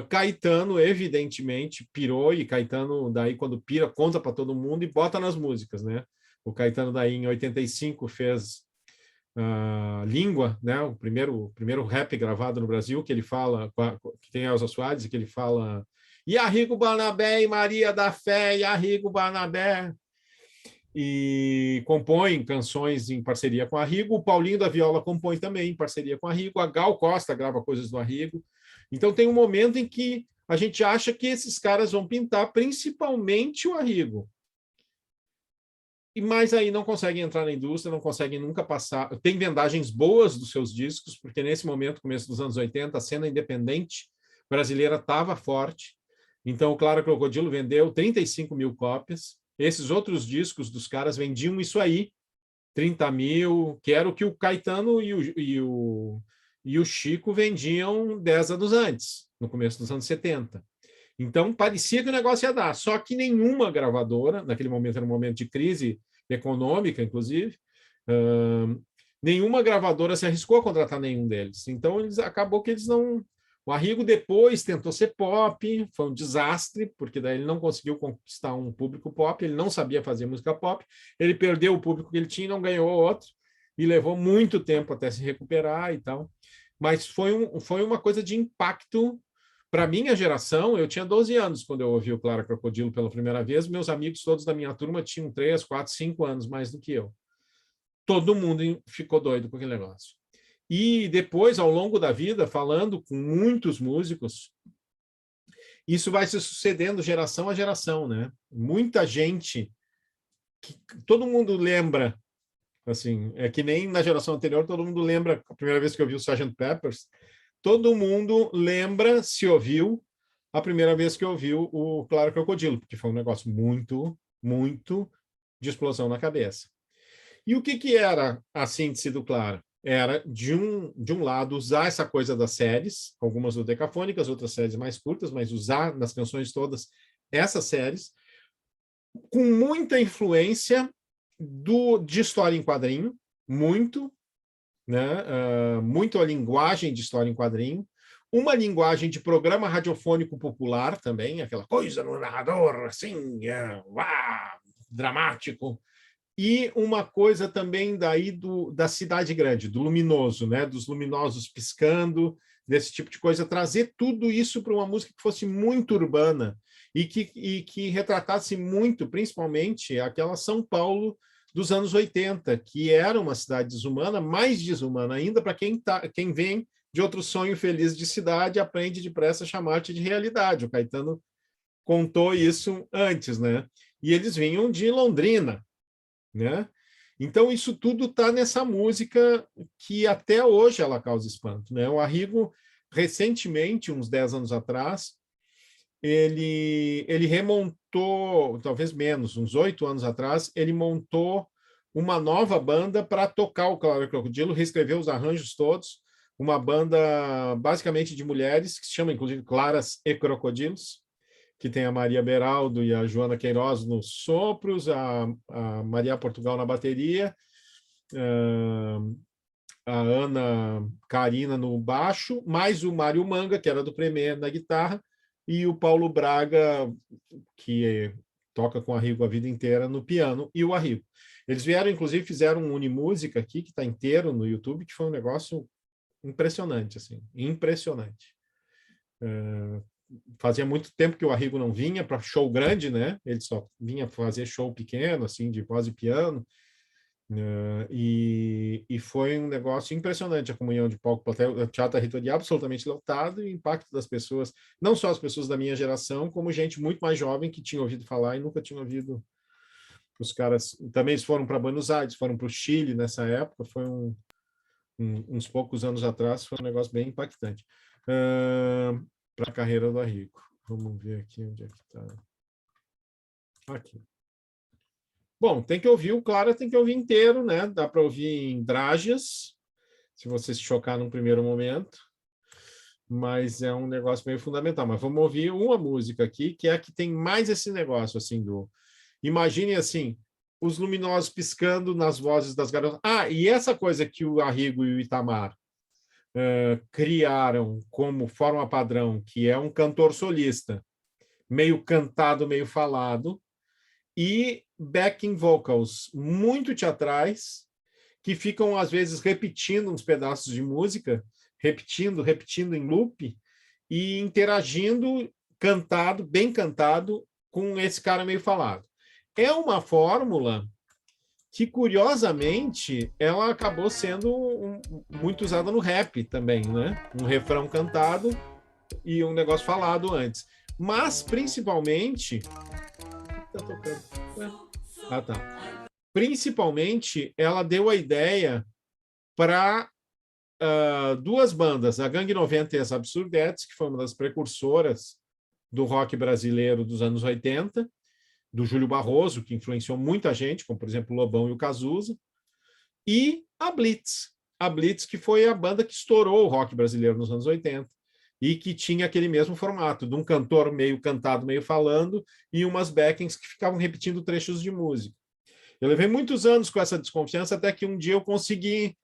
Caetano, evidentemente, pirou, e Caetano, daí, quando pira, conta para todo mundo e bota nas músicas, né? O Caetano, daí, em 85, fez Língua, né? O primeiro rap gravado no Brasil, que ele fala, que tem Elza Soares, que ele fala e Arrigo Barnabé e Maria da Fé, e Arrigo Barnabé, e compõe canções em parceria com a Arrigo. O Paulinho da Viola compõe também em parceria com a Arrigo. A Gal Costa grava coisas do Arrigo. Então tem um momento em que a gente acha que esses caras vão pintar principalmente o Arrigo. Mas aí não conseguem entrar na indústria, não conseguem nunca passar. Tem vendagens boas dos seus discos, porque nesse momento, começo dos anos 80, a cena independente brasileira estava forte. Então, o Clara Crocodilo vendeu 35 mil cópias. Esses outros discos dos caras vendiam isso aí, 30 mil, que era o que o Caetano e o Chico vendiam 10 anos antes, no começo dos anos 70. Então, parecia que o negócio ia dar, só que nenhuma gravadora, naquele momento era um momento de crise econômica, inclusive, nenhuma gravadora se arriscou a contratar nenhum deles. Então, acabou que eles não... O Arrigo depois tentou ser pop, foi um desastre, porque daí ele não conseguiu conquistar um público pop, ele não sabia fazer música pop, ele perdeu o público que ele tinha e não ganhou outro, e levou muito tempo até se recuperar e tal. Mas foi uma coisa de impacto para a minha geração. Eu tinha 12 anos quando eu ouvi o Clara Crocodilo pela primeira vez, meus amigos todos da minha turma tinham 3, 4, 5 anos mais do que eu. Todo mundo ficou doido com aquele negócio. E depois, ao longo da vida, falando com muitos músicos, isso vai se sucedendo geração a geração, né? Muita gente, todo mundo lembra, assim, é que nem na geração anterior, todo mundo lembra a primeira vez que ouviu o Sgt. Peppers, todo mundo lembra se ouviu a primeira vez que ouviu o Clara Crocodilo, porque foi um negócio muito, muito de explosão na cabeça. E o que era a síntese do Clara? Era, de um lado, usar essa coisa das séries, algumas dodecafônicas, outras séries mais curtas, mas usar nas canções todas essas séries, com muita influência de história em quadrinho, muito, né? Muito a linguagem de história em quadrinho, uma linguagem de programa radiofônico popular também, aquela coisa no narrador, assim, dramático, e uma coisa também daí da cidade grande, do luminoso, né? Dos luminosos piscando, desse tipo de coisa, trazer tudo isso para uma música que fosse muito urbana e que retratasse muito, principalmente, aquela São Paulo dos anos 80, que era uma cidade desumana, mais desumana ainda para quem vem de outro sonho feliz de cidade, aprende depressa a chamar-te de realidade. O Caetano contou isso antes, né? E eles vinham de Londrina, né? Então, isso tudo está nessa música que até hoje ela causa espanto, né? O Arrigo, recentemente, uns 10 anos atrás, ele remontou, talvez menos, uns 8 anos atrás, ele montou uma nova banda para tocar o Clara Crocodilo, reescreveu os arranjos todos, uma banda basicamente de mulheres, que se chama, inclusive, Claras e Crocodilos, que tem a Maria Beraldo e a Joana Queiroz nos sopros, a Maria Portugal na bateria, a Ana Carina no baixo, mais o Mário Manga, que era do Premier, na guitarra, e o Paulo Braga, que toca com o Arrigo a vida inteira, no piano, e o Arrigo. Eles vieram, inclusive, fizeram um Unimúsica aqui, que está inteiro no YouTube, que foi um negócio impressionante, assim, impressionante. Fazia muito tempo que o Arrigo não vinha para show grande, né? Ele só vinha fazer show pequeno, assim, de voz e piano. E foi um negócio impressionante a comunhão de palco plateia, o Teatro Reitor absolutamente lotado, e o impacto das pessoas, não só as pessoas da minha geração, como gente muito mais jovem que tinha ouvido falar e nunca tinha ouvido os caras. Também eles foram para Buenos Aires, foram para o Chile nessa época, foi uns poucos anos atrás, foi um negócio bem impactante para a carreira do Arrigo. Vamos ver aqui onde é que está. Aqui. Bom, tem que ouvir o Clara, tem que ouvir inteiro, né? Dá para ouvir em Drágias, se você se chocar num primeiro momento, mas é um negócio meio fundamental. Mas vamos ouvir uma música aqui, que é a que tem mais esse negócio, assim, do... Imagine, assim, os luminosos piscando nas vozes das garotas. Ah, e essa coisa que o Arrigo e o Itamar criaram como forma padrão, que é um cantor solista, meio cantado, meio falado, e backing vocals muito teatrais, que ficam, às vezes, repetindo uns pedaços de música, repetindo em loop, e interagindo bem cantado, com esse cara meio falado. É uma fórmula que, curiosamente, ela acabou sendo muito usada no rap também, né? Um refrão cantado e um negócio falado antes. Mas, principalmente... Tá tocando. Ah, tá. Principalmente, ela deu a ideia para duas bandas, a Gangue 90 e as Absurdettes, que foi uma das precursoras do rock brasileiro dos anos 80, do Júlio Barroso, que influenciou muita gente, como, por exemplo, o Lobão e o Cazuza, e a Blitz. A Blitz, que foi a banda que estourou o rock brasileiro nos anos 80 e que tinha aquele mesmo formato, de um cantor meio cantado, meio falando, e umas backings que ficavam repetindo trechos de música. Eu levei muitos anos com essa desconfiança, até que um dia eu consegui,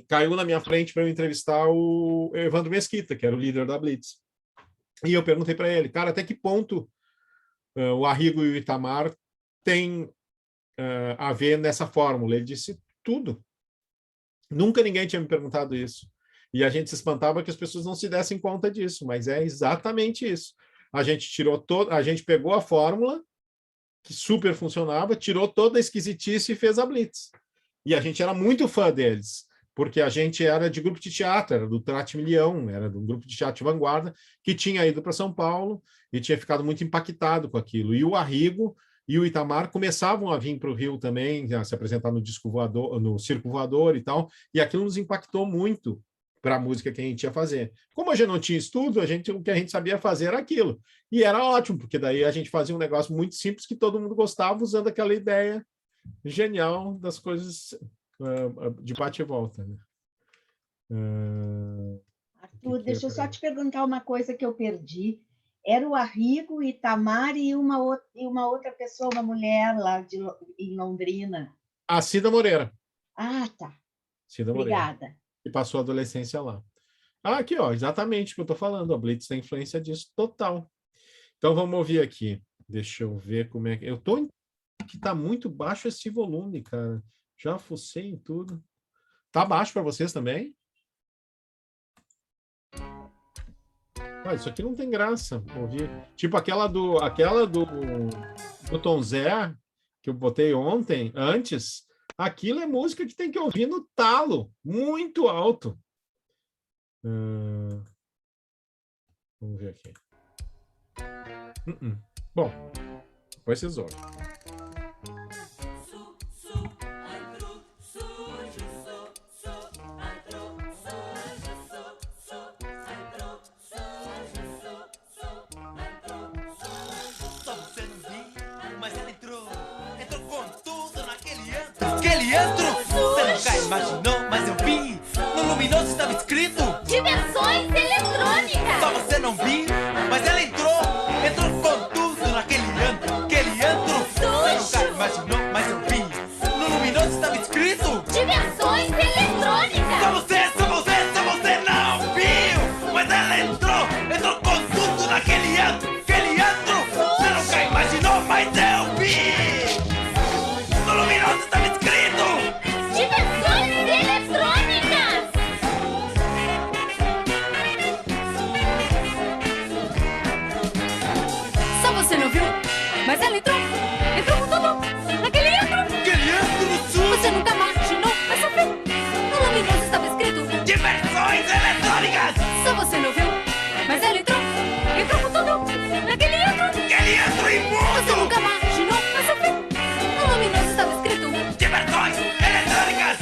caiu na minha frente para eu entrevistar o Evandro Mesquita, que era o líder da Blitz. E eu perguntei para ele, cara, até que ponto o Arrigo e o Itamar têm a ver nessa fórmula? Ele disse, tudo. Nunca ninguém tinha me perguntado isso. E a gente se espantava que as pessoas não se dessem conta disso, mas é exatamente isso. A gente pegou a fórmula, que super funcionava, tirou toda a esquisitice e fez a Blitz. E a gente era muito fã deles, porque a gente era de grupo de teatro, era do Trate Milhão, era de um grupo de teatro de vanguarda, que tinha ido para São Paulo e tinha ficado muito impactado com aquilo. E o Arrigo e o Itamar começavam a vir para o Rio também, a se apresentar no disco voador, no Circo Voador e tal, e aquilo nos impactou muito para a música que a gente ia fazer. Como a gente não tinha estudo, o que a gente sabia fazer era aquilo. E era ótimo, porque daí a gente fazia um negócio muito simples que todo mundo gostava, usando aquela ideia genial das coisas de bate e volta. Né? Arthur, deixa eu só te perguntar uma coisa que eu perdi. Era o Arrigo, Itamar e uma outra pessoa, uma mulher lá em Londrina. A Cida Moreira. Ah, tá. Cida Moreira. Obrigada. E passou a adolescência lá. Aqui, ó, exatamente o que eu estou falando. A Blitz tem influência disso total. Então, vamos ouvir aqui. Deixa eu ver como é que... Eu estou... que está muito baixo esse volume, cara. Já fucei em tudo. Tá baixo para vocês também? Isso aqui não tem graça. Ouvir. Tipo aquela do Tom Zé, que eu botei antes. Aquilo é música que tem que ouvir no talo, muito alto. Vamos ver aqui. Bom, depois vocês ouvem. Imaginou, mas eu vi. No luminoso estava escrito Diversões eletrônicas. Só você não viu, mas ela entrou com tudo naquele antro. Aquele antro. Você nunca imaginou, mas eu vi. No luminoso estava escrito Diversões eletrônicas. Só você não viu, mas ela entrou com tudo naquele antro. Aquele antro. Você nunca imaginou, mas eu vi. No luminoso estava escrito Diversões eletrônicas. Só você não viu, mas ela entrou com tudo naquele antro. aquele antro sul. Você nunca imaginou, mas só viu. No luminoso estava escrito Diversões eletrônicas. Só você não viu, mas ela entrou com tudo naquele antro. Aquele antro Você imundo. nunca imaginou, mas só viu. No luminoso estava escrito Diversões eletrônicas.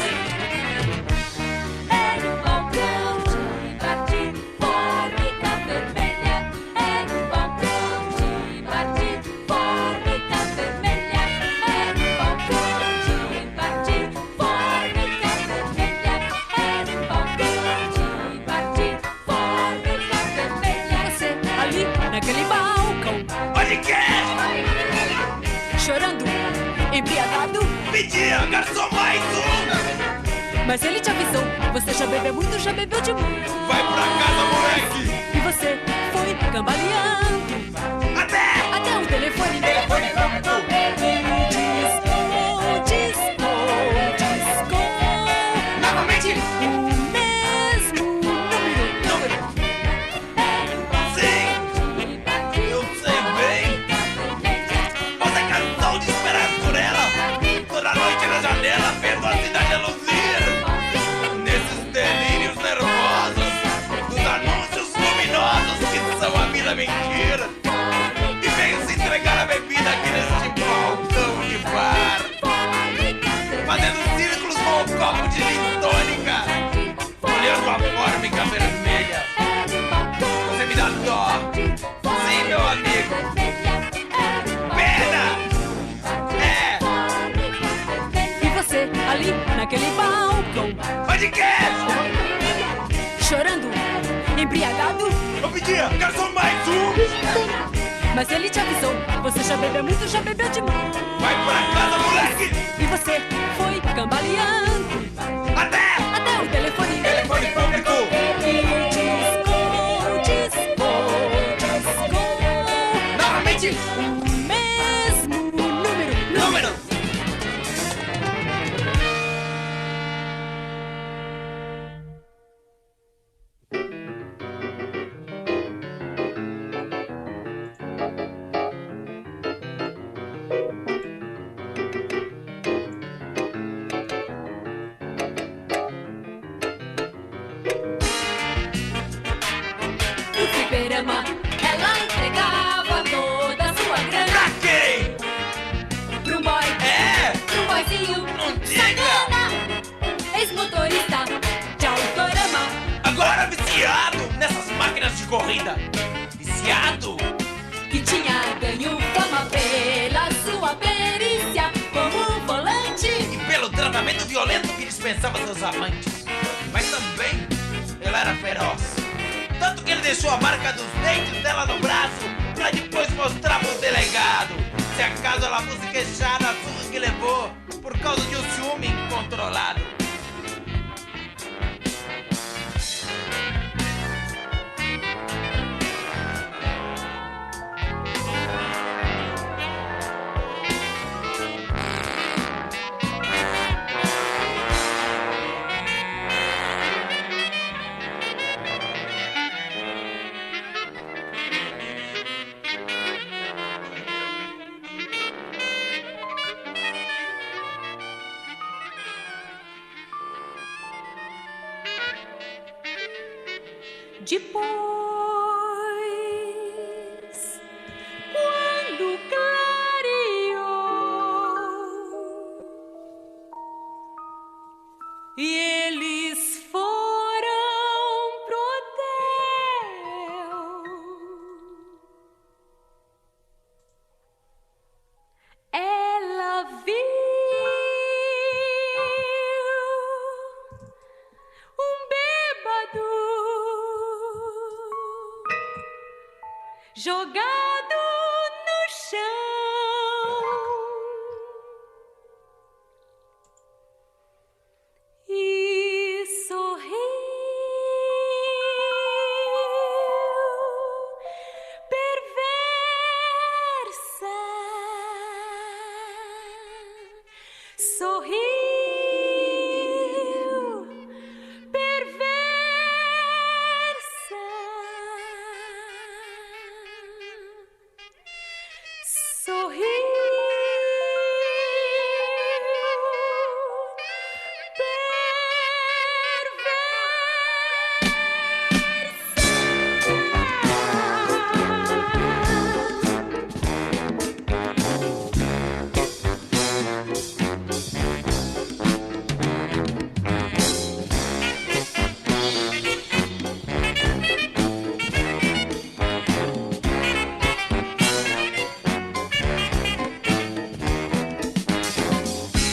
era um balcão de batir fórmica vermelha. Era um balcão de batir fórmica vermelha. Era um balcão de batir fórmica vermelha. Era um balcão de batir fórmica vermelha. Você ali naquele balcão, Olha que chorando, embriagado. pedia, garçom, mais um. Mas ele te avisou, você já bebeu muito, já bebeu demais. Vai pra casa, moleque. E você foi cambaleando até o telefone tocou. Ele discou. Mas de quê? Chorando, embriagado. Eu pedia, quero só mais um. Mas ele te avisou, você já bebeu muito, já bebeu demais. Vai pra casa, moleque. E você foi cambaleando até o telefone. Telefone público. Ele discou, discou, discou. Novamente. O mesmo número. Número. No fliperama, ela entregava toda a sua grana Pra quem? pro boy, É. pro boyzinho. Não diga. Sacana, ex-motorista de autorama. Agora viciado nessas máquinas de corrida. Viciado. Que tinha ganho fama pela sua perícia como volante. E pelo tratamento violento que dispensava seus amantes. Mas também ele era feroz. Tanto que ele deixou a marca dos dentes dela no braço pra depois mostrar pro delegado. Se acaso ela fosse queixar da surra que levou por causa de um ciúme incontrolado. Depois, quando clareou e eles foram pro hotel, ela viu um bêbado jogado no chão e sorriu, perversa, sorriu, perversa.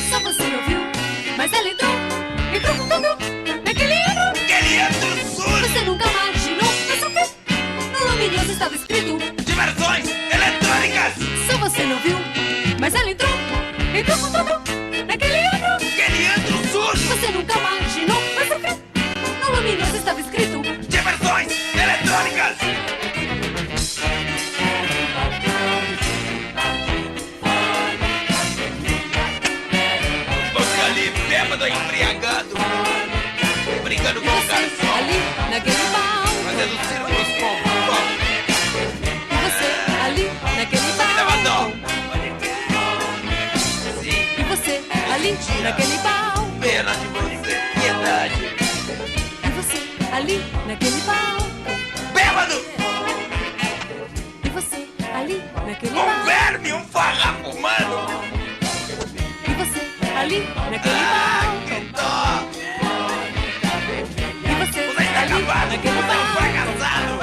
Só você não viu, mas ela entrou com tudo naquele ano. Aquele antro sujo. Você nunca imaginou, mas o quê? No luminoso estava escrito. Diversões eletrônicas. Só você não viu, mas ela entrou com tudo naquele ano. Aquele antro sujo. Você nunca imaginou, mas o quê? No luminoso estava escrito. Diversões eletrônicas. Você ali bêbado, embriagado, brincando E com o você garçom, ali naquele balcão. fazendo círculos com o E você ali naquele Leva dó. balcão. Sim, E você ali naquele balcão. pena de você, piedade. E você ali naquele balcão. Bêbado, E você ali naquele um balcão. verme, um farrapo humano. E você ali naquele Ah, balcão. que dó. E você Você está ali acabado, naquele você é um balcão. fracassado.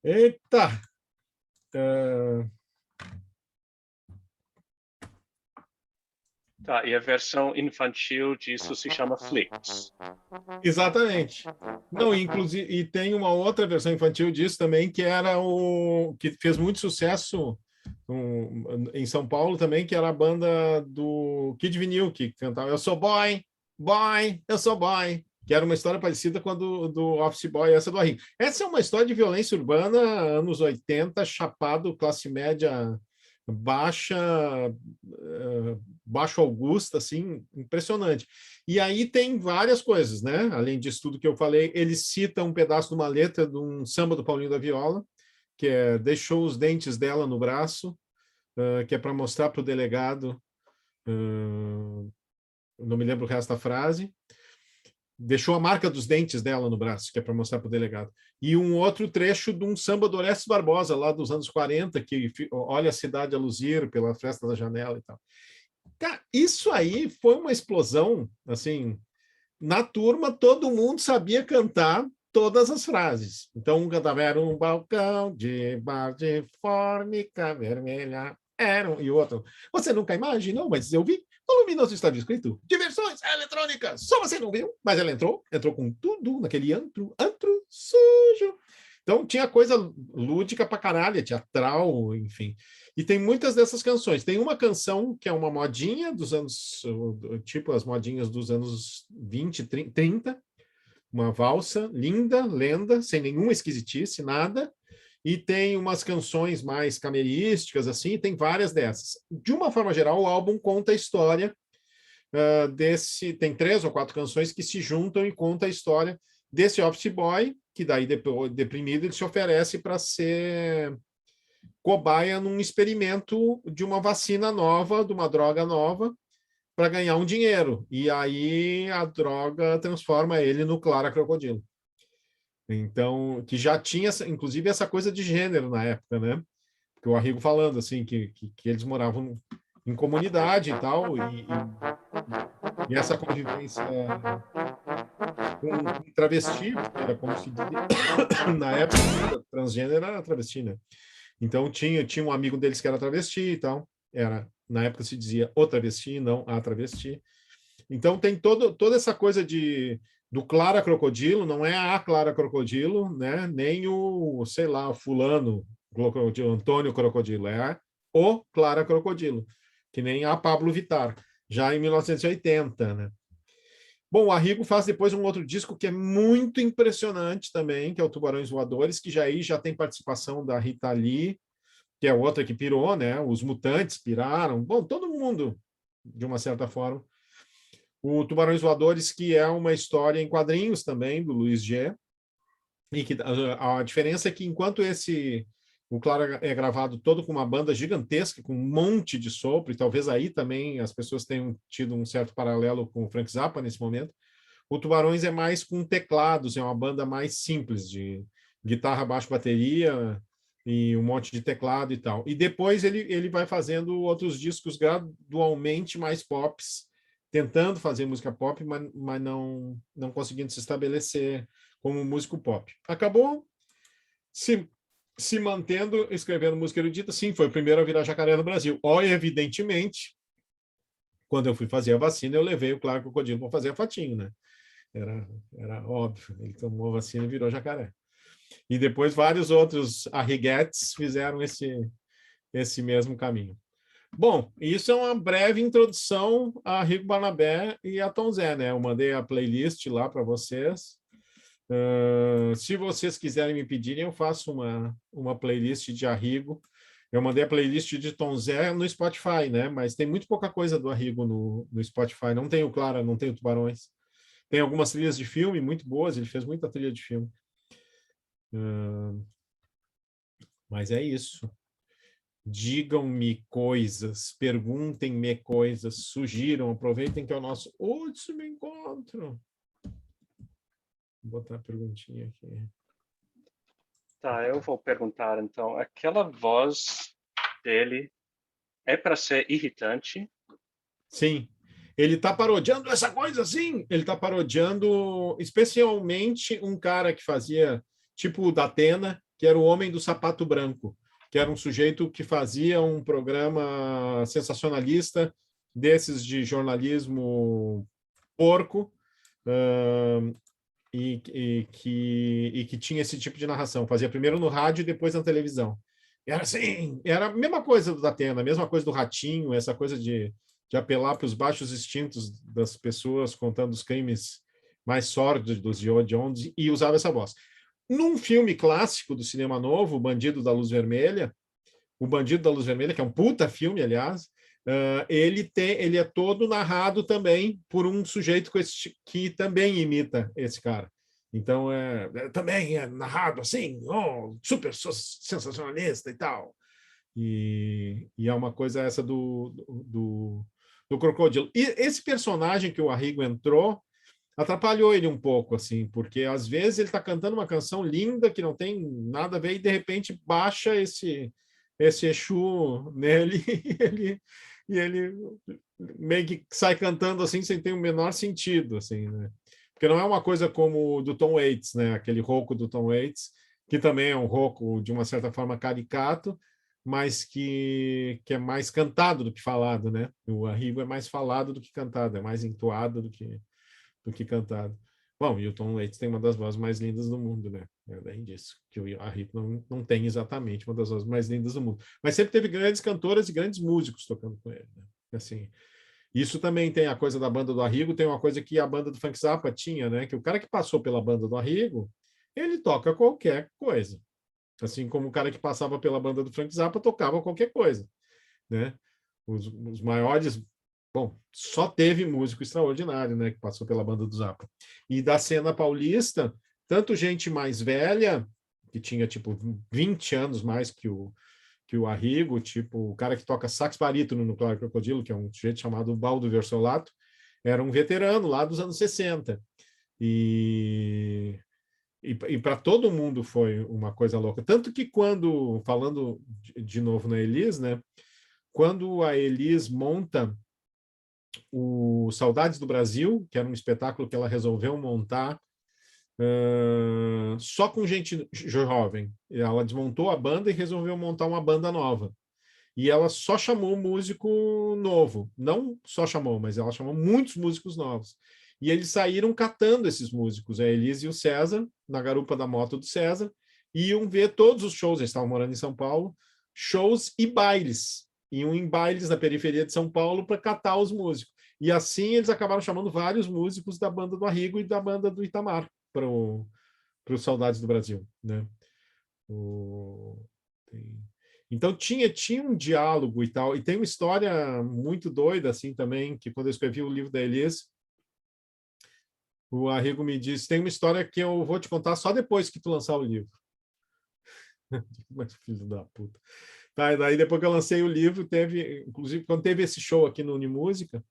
Eita! Tá, e a versão infantil disso se chama Flix. Exatamente. Não, inclusive, e tem uma outra versão infantil disso também, que era o que fez muito sucesso em São Paulo também, que era a banda do Kid Vinil, que cantava Eu Sou Boy, Boy, Eu Sou Boy, que era uma história parecida com a do Office Boy, essa do Arrinho. Essa é uma história de violência urbana, anos 80, chapado, classe média baixa, baixo augusta, assim, impressionante. E aí tem várias coisas, né? Além disso tudo que eu falei, ele cita um pedaço de uma letra de um samba do Paulinho da Viola, que é deixou os dentes dela no braço, que é para mostrar para o delegado, não me lembro o resto da frase, deixou a marca dos dentes dela no braço, que é para mostrar para o delegado. E um outro trecho de um samba do Orestes Barbosa, lá dos anos 40, que olha a cidade a luzir pela festa da janela e tal. Cara, isso aí foi uma explosão, assim, na turma todo mundo sabia cantar todas as frases. Então, um cantava, era um balcão de bar de fórmica vermelha, e o outro, você nunca imaginou, mas eu vi, no luminoso estava escrito, diversões eletrônicas, só você não viu, mas ela entrou com tudo naquele antro sujo. Então, tinha coisa lúdica pra caralho, teatral, enfim. E tem muitas dessas canções. Tem uma canção que é uma modinha dos anos, tipo as modinhas dos anos 20, 30, uma valsa linda, lenda, sem nenhuma esquisitice, nada. E tem umas canções mais camerísticas, assim, tem várias dessas. De uma forma geral, o álbum conta a história desse... Tem 3 ou 4 canções que se juntam e conta a história desse office boy, que daí, deprimido, ele se oferece para ser cobaia num experimento de uma vacina nova, de uma droga nova, para ganhar um dinheiro. E aí a droga transforma ele no Clara Crocodilo. Então, que já tinha, inclusive, essa coisa de gênero na época, né? Porque o Arrigo falando, assim, que eles moravam em comunidade e tal, e essa convivência com travesti, era como se dizia, na época, transgênero era travesti, né? Então, tinha um amigo deles que era travesti e tal, na época se dizia o travesti, não a travesti. Então, tem toda essa coisa do Clara Crocodilo, não é a Clara Crocodilo, né? Nem o, sei lá, o fulano, Antônio Crocodilo, é o Clara Crocodilo, que nem a Pablo Vittar, já em 1980, né? Bom, o Arrigo faz depois um outro disco que é muito impressionante também, que é o Tubarões Voadores, que já tem participação da Rita Lee, que é outra que pirou, né? Os Mutantes piraram, bom, todo mundo, de uma certa forma. O Tubarões Voadores, que é uma história em quadrinhos também, do Luiz G. E que a diferença é que enquanto o Claro é gravado todo com uma banda gigantesca, com um monte de sopro, e talvez aí também as pessoas tenham tido um certo paralelo com o Frank Zappa nesse momento, o Tubarões é mais com teclados, é uma banda mais simples, de guitarra, baixo, bateria e um monte de teclado e tal. E depois ele vai fazendo outros discos gradualmente mais pops, tentando fazer música pop, mas não conseguindo se estabelecer como músico pop. Acabou se mantendo, escrevendo música erudita. Sim, foi o primeiro a virar jacaré no Brasil. Evidentemente, quando eu fui fazer a vacina, eu levei o Claro Crocodilo para fazer a Fatinho, né? Era óbvio. Ele tomou a vacina e virou jacaré. E depois vários outros arriguetes fizeram esse mesmo caminho. Bom, isso é uma breve introdução a Arrigo Barnabé e a Tom Zé, né? Eu mandei a playlist lá para vocês. Se vocês quiserem me pedirem, eu faço uma playlist de Arrigo. Eu mandei a playlist de Tom Zé no Spotify, né? Mas tem muito pouca coisa do Arrigo no Spotify. Não tem o Clara, não tem o Tubarões. Tem algumas trilhas de filme muito boas, ele fez muita trilha de filme. Mas é isso. Digam-me coisas, perguntem-me coisas, sugiram, aproveitem que é o nosso último encontro. Vou botar a perguntinha aqui. Tá, eu vou perguntar então. Aquela voz dele é para ser irritante? Sim. Ele está parodiando essa coisa, assim. Ele está parodiando especialmente um cara que fazia, tipo o Datena, que era o Homem do Sapato Branco, que era um sujeito que fazia um programa sensacionalista desses de jornalismo porco, e que tinha esse tipo de narração. Fazia primeiro no rádio e depois na televisão. Era assim, era a mesma coisa do Datena, a mesma coisa do Ratinho, essa coisa de apelar para os baixos instintos das pessoas, contando os crimes mais sórdidos de onde, e usava essa voz. Num filme clássico do cinema novo, O Bandido da Luz Vermelha, que é um puta filme, aliás, ele é todo narrado também por um sujeito que também imita esse cara. Então, também é narrado assim, super sensacionalista e tal. E é uma coisa essa do Crocodilo. E esse personagem que o Arrigo entrou atrapalhou ele um pouco, assim, porque às vezes ele está cantando uma canção linda que não tem nada a ver e de repente baixa esse Exu nele e ele meio que sai cantando assim sem ter o menor sentido, assim, né? Porque não é uma coisa como o do Tom Waits, né? Aquele rouco do Tom Waits, que também é um rouco de uma certa forma caricato, mas que é mais cantado do que falado, né? O Arrigo é mais falado do que cantado, é mais entoado do que cantado. Bom, e o Tom Waits tem uma das vozes mais lindas do mundo, né? É daí disso, que o Arrigo não tem exatamente uma das vozes mais lindas do mundo. Mas sempre teve grandes cantoras e grandes músicos tocando com ele, né? Assim, isso também tem a coisa da banda do Arrigo, tem uma coisa que a banda do Frank Zappa tinha, né? Que o cara que passou pela banda do Arrigo, ele toca qualquer coisa. Assim como o cara que passava pela banda do Frank Zappa tocava qualquer coisa, né? Os maiores... Bom, só teve músico extraordinário, né, que passou pela banda do Zappa. E da cena paulista, tanto gente mais velha, que tinha, tipo, 20 anos mais que o Arrigo, tipo, o cara que toca sax barítono no Claro Crocodilo, que é um sujeito chamado Baldo Versolato, era um veterano lá dos anos 60. E para todo mundo foi uma coisa louca. Tanto que quando, falando de novo na Elis, né, quando a Elis monta o Saudades do Brasil, que era um espetáculo que ela resolveu montar só com gente jovem. Ela desmontou a banda e resolveu montar uma banda nova. E ela só chamou músico novo. Não só chamou, mas ela chamou muitos músicos novos. E eles saíram catando esses músicos, a Elise e o César, na garupa da moto do César, e iam ver todos os shows. Eles estavam morando em São Paulo, shows e bailes. Iam em bailes na periferia de São Paulo para catar os músicos. E assim eles acabaram chamando vários músicos da banda do Arrigo e da banda do Itamar para o Saudades do Brasil, né? Então tinha um diálogo e tal. E tem uma história muito doida assim também, que quando eu escrevi o livro da Elis, o Arrigo me disse, tem uma história que eu vou te contar só depois que tu lançar o livro. Mas filho da puta. Tá, e daí depois que eu lancei o livro, inclusive quando teve esse show aqui no Unimúsica,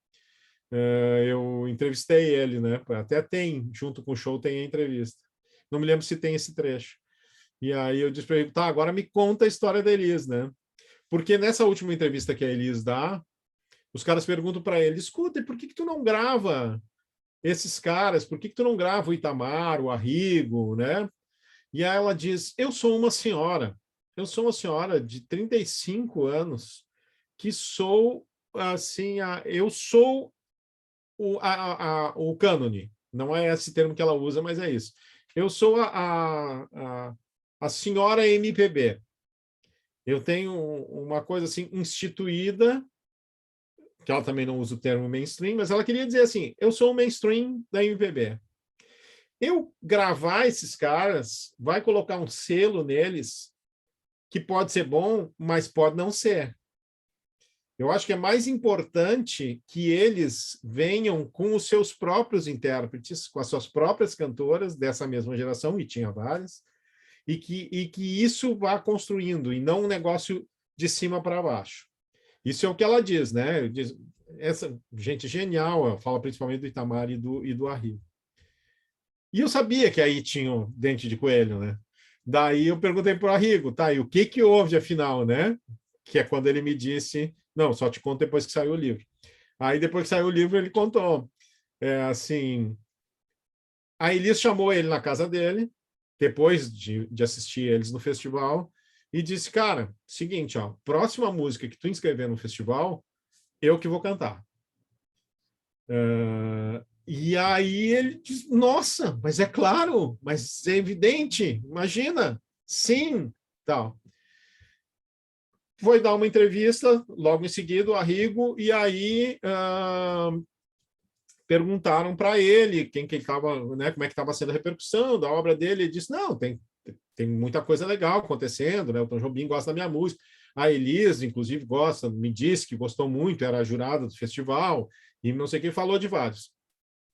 eu entrevistei ele, né? Até tem, junto com o show, tem a entrevista. Não me lembro se tem esse trecho. E aí eu disse para ele, tá, agora me conta a história da Elis, né? Porque nessa última entrevista que a Elis dá, os caras perguntam para ele, escuta, e por que tu não grava esses caras? Por que tu não grava o Itamar, o Arrigo, né? E aí ela diz, eu sou uma senhora de 35 anos que sou, assim, eu sou o cânone. Não é esse termo que ela usa, mas é isso. Eu sou a senhora MPB. Eu tenho uma coisa assim instituída, que ela também não usa o termo mainstream, mas ela queria dizer assim, eu sou o mainstream da MPB. Eu gravar esses caras vai colocar um selo neles que pode ser bom, mas pode não ser. Eu acho que é mais importante que eles venham com os seus próprios intérpretes, com as suas próprias cantoras dessa mesma geração, e tinha várias, e que isso vá construindo, e não um negócio de cima para baixo. Isso é o que ela diz, né? Essa gente genial, ela fala principalmente do Itamar e do Arrigo. E eu sabia que aí tinha um dente de coelho, né? Daí eu perguntei para o Arrigo, tá, e o que houve afinal, né? Que é quando ele me disse, não, só te conto depois que saiu o livro. Aí depois que saiu o livro, ele contou, assim, a Elis chamou ele na casa dele, depois de assistir eles no festival, e disse, cara, seguinte, ó, próxima música que tu inscrever no festival, eu que vou cantar. E aí ele diz, nossa, mas é claro, mas é evidente, imagina, sim, tal. Foi dar uma entrevista, logo em seguida, o Arrigo, e aí perguntaram para ele quem que ele estava, né, como é que estava sendo a repercussão da obra dele. Ele disse, não, tem muita coisa legal acontecendo, né? O Tom Jobim gosta da minha música. A Elis, inclusive, gosta, me disse que gostou muito, era jurada do festival, e não sei o que, falou de vários.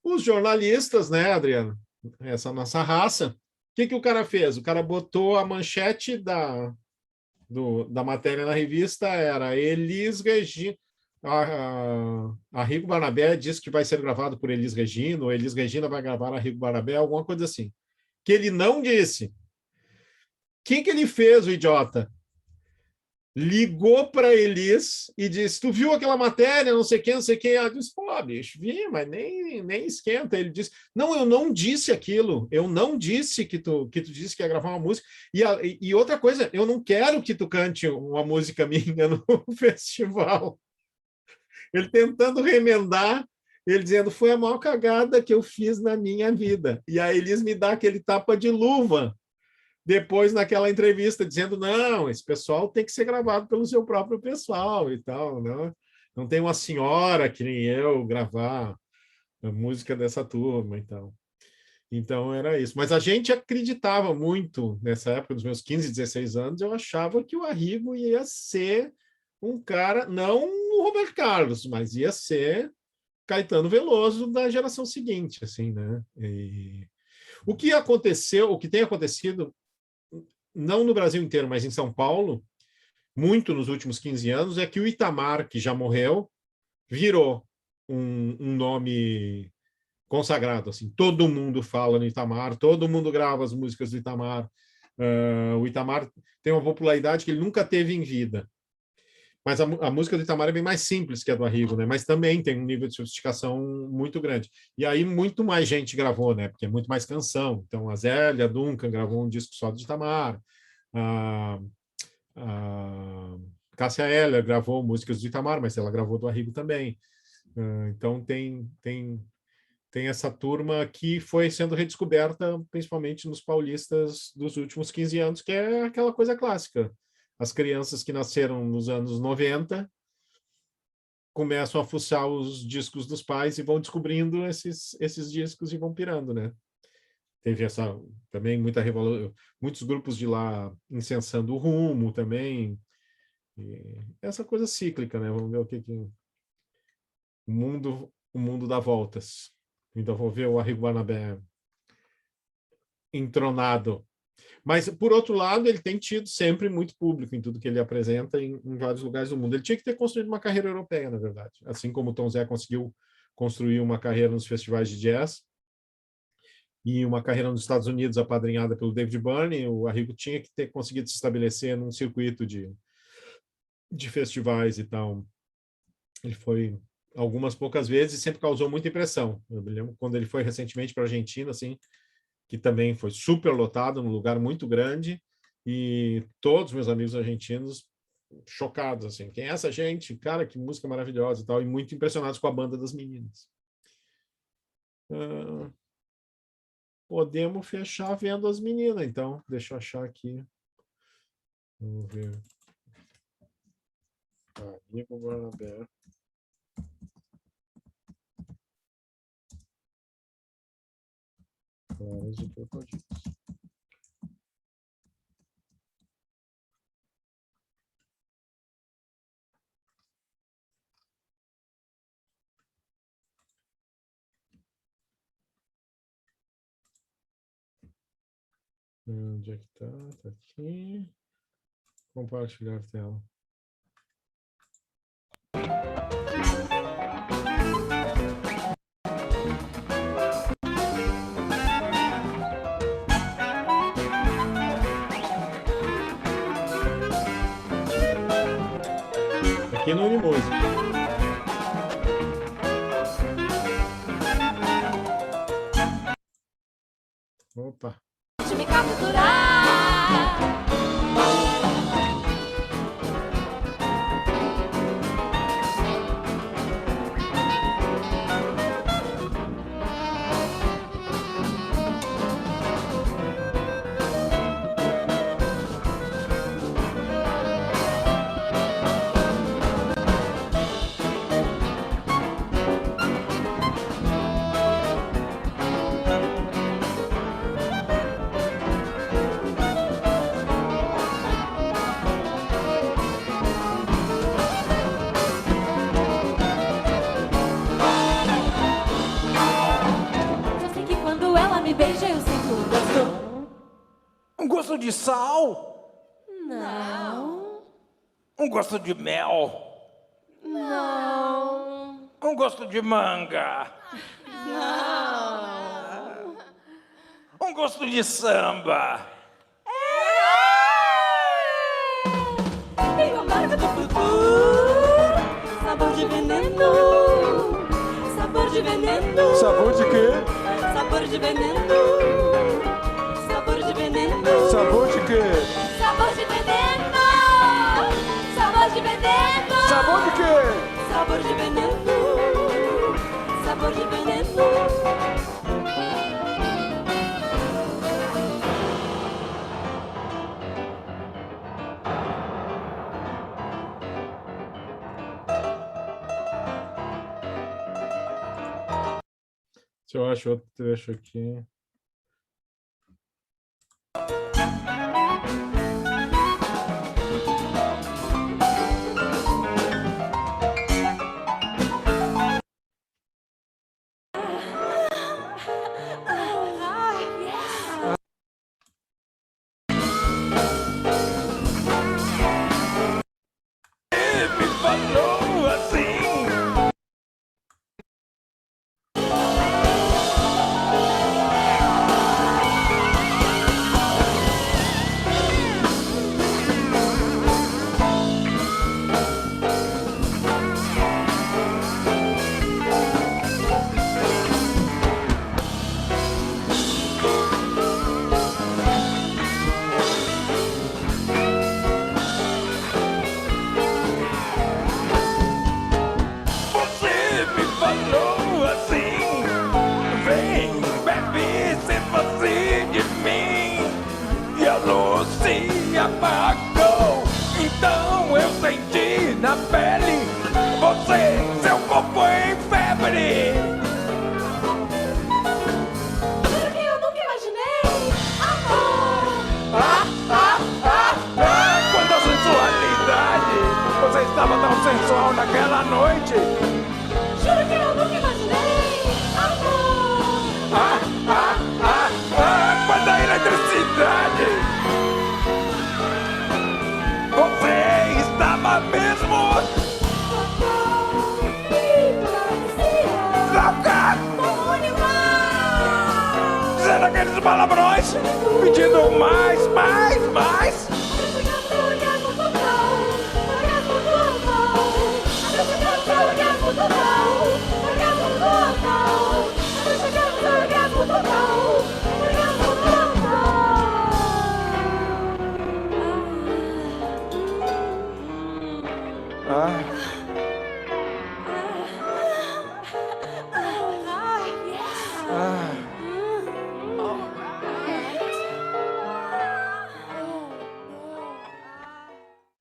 Os jornalistas, né, Adriano? Essa nossa raça. O que o cara fez? O cara botou a manchete da matéria na revista, era Elis Regina. Arrigo Barnabé diz que vai ser gravado por Elis Regina, ou Elis Regina vai gravar Arrigo Barnabé, alguma coisa assim. Que ele não disse. O que ele fez, o idiota? Ligou para Elis e disse, tu viu aquela matéria, não sei quem, não sei quem. Ela disse, pô, bicho, vi, mas nem esquenta. Ele disse, não, eu não disse aquilo, eu não disse que tu disse que ia gravar uma música. E outra coisa, eu não quero que tu cante uma música minha no festival. Ele tentando remendar, ele dizendo, foi a maior cagada que eu fiz na minha vida. E a Elis me dá aquele tapa de luva depois naquela entrevista, dizendo, não, esse pessoal tem que ser gravado pelo seu próprio pessoal e tal, né? Não tem uma senhora que nem eu gravar a música dessa turma e tal. Então era isso. Mas a gente acreditava muito, nessa época dos meus 15, 16 anos, eu achava que o Arrigo ia ser um cara, não o Roberto Carlos, mas ia ser Caetano Veloso da geração seguinte, assim, né? O que aconteceu, o que tem acontecido, não no Brasil inteiro, mas em São Paulo, muito nos últimos 15 anos, é que o Itamar, que já morreu, virou um nome consagrado. Assim. Todo mundo fala no Itamar, todo mundo grava as músicas do Itamar. O Itamar tem uma popularidade que ele nunca teve em vida. Mas a música do Itamar é bem mais simples que a do Arrigo, né? Mas também tem um nível de sofisticação muito grande. E aí muito mais gente gravou, né? Porque é muito mais canção. Então a Zélia Duncan gravou um disco só do Itamar. A Cássia Eller gravou músicas do Itamar, mas ela gravou do Arrigo também. Então tem essa turma que foi sendo redescoberta, principalmente nos paulistas dos últimos 15 anos, que é aquela coisa clássica. As crianças que nasceram nos anos 90 começam a fuçar os discos dos pais e vão descobrindo esses discos e vão pirando, né? Teve também muitos grupos de lá incensando o Rumo também. E essa coisa cíclica, né? Vamos ver o que o mundo dá voltas. Então vou ver o Arrigo Barnabé entronado. Mas, por outro lado, ele tem tido sempre muito público em tudo que ele apresenta em vários lugares do mundo. Ele tinha que ter construído uma carreira europeia, na verdade. Assim como o Tom Zé conseguiu construir uma carreira nos festivais de jazz e uma carreira nos Estados Unidos apadrinhada pelo David Byrne, o Arrigo tinha que ter conseguido se estabelecer num circuito de festivais e tal. Ele foi algumas poucas vezes e sempre causou muita impressão. Eu me lembro quando ele foi recentemente para a Argentina, assim, que também foi super lotado, num lugar muito grande, e todos meus amigos argentinos chocados, assim, quem é essa gente? Cara, que música maravilhosa e tal, e muito impressionados com a banda das meninas. Podemos fechar vendo as meninas, então, deixa eu achar aqui. Vamos ver. Arrigo Barnabé. Caras de crocodilos. Onde é que tá? Tá aqui. Compartilhar tela. Aqui no Unimúsica. Opa. Deixa me capturar. gosto de sal? Não. Um gosto de mel? Não. Um gosto de manga? Não. Um gosto de samba? Tem uma marca do frutu. Sabor de veneno. Sabor de veneno. Sabor de quê? Sabor de veneno. Sabor de veneno. Sabor de quê? Sabor de veneno. Sabor de veneno. Sabor de quê? Sabor de veneno. Sabor de veneno. Se eu acho outro trecho aqui. Me falou assim. Você me falou assim. Vem, bebe, se você de mim. E a luz se apagou. Então eu senti na pele. Você, seu corpo em febre. Juro que eu nunca imaginei amor. Quanta sensualidade. Você estava tão sensual naquela noite. Juro que eu nunca imaginei amor. Quanta eletricidade. Você estava mesmo louca, Como um animal. dizendo aqueles palavrões, pedindo mais, mais, mais. Orgasmo total. Orgasmo total. Orgasmo total. Orgasmo total. Orgasmo total. Orgasmo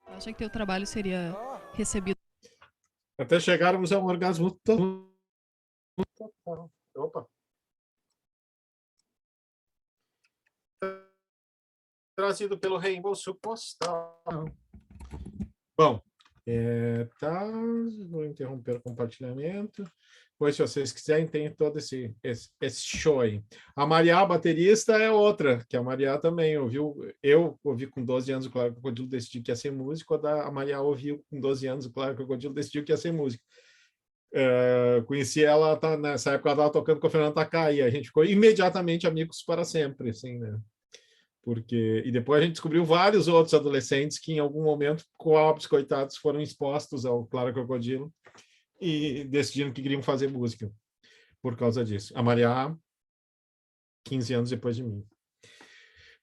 Eu achei que teu trabalho seria recebido. Até chegarmos a um orgasmo total. Opa. Trazido pelo reembolso postal. Bom, tá. Vou interromper o compartilhamento. Pois, se vocês quiserem, tem todo esse show aí. A Maria, a baterista, é outra, que a Maria também ouviu. Eu ouvi com 12 anos o Claro Crocodilo, decidi que ia ser músico. A Maria ouviu com 12 anos o Claro Crocodilo, decidiu que ia ser músico. Conheci ela, nessa época ela estava tocando com a Fernanda Takai, e a gente ficou imediatamente amigos para sempre, assim, né? E depois a gente descobriu vários outros adolescentes que em algum momento, pobres, coitados, foram expostos ao Claro Crocodilo e decidiram que queriam fazer música por causa disso. A Maria, 15 anos depois de mim.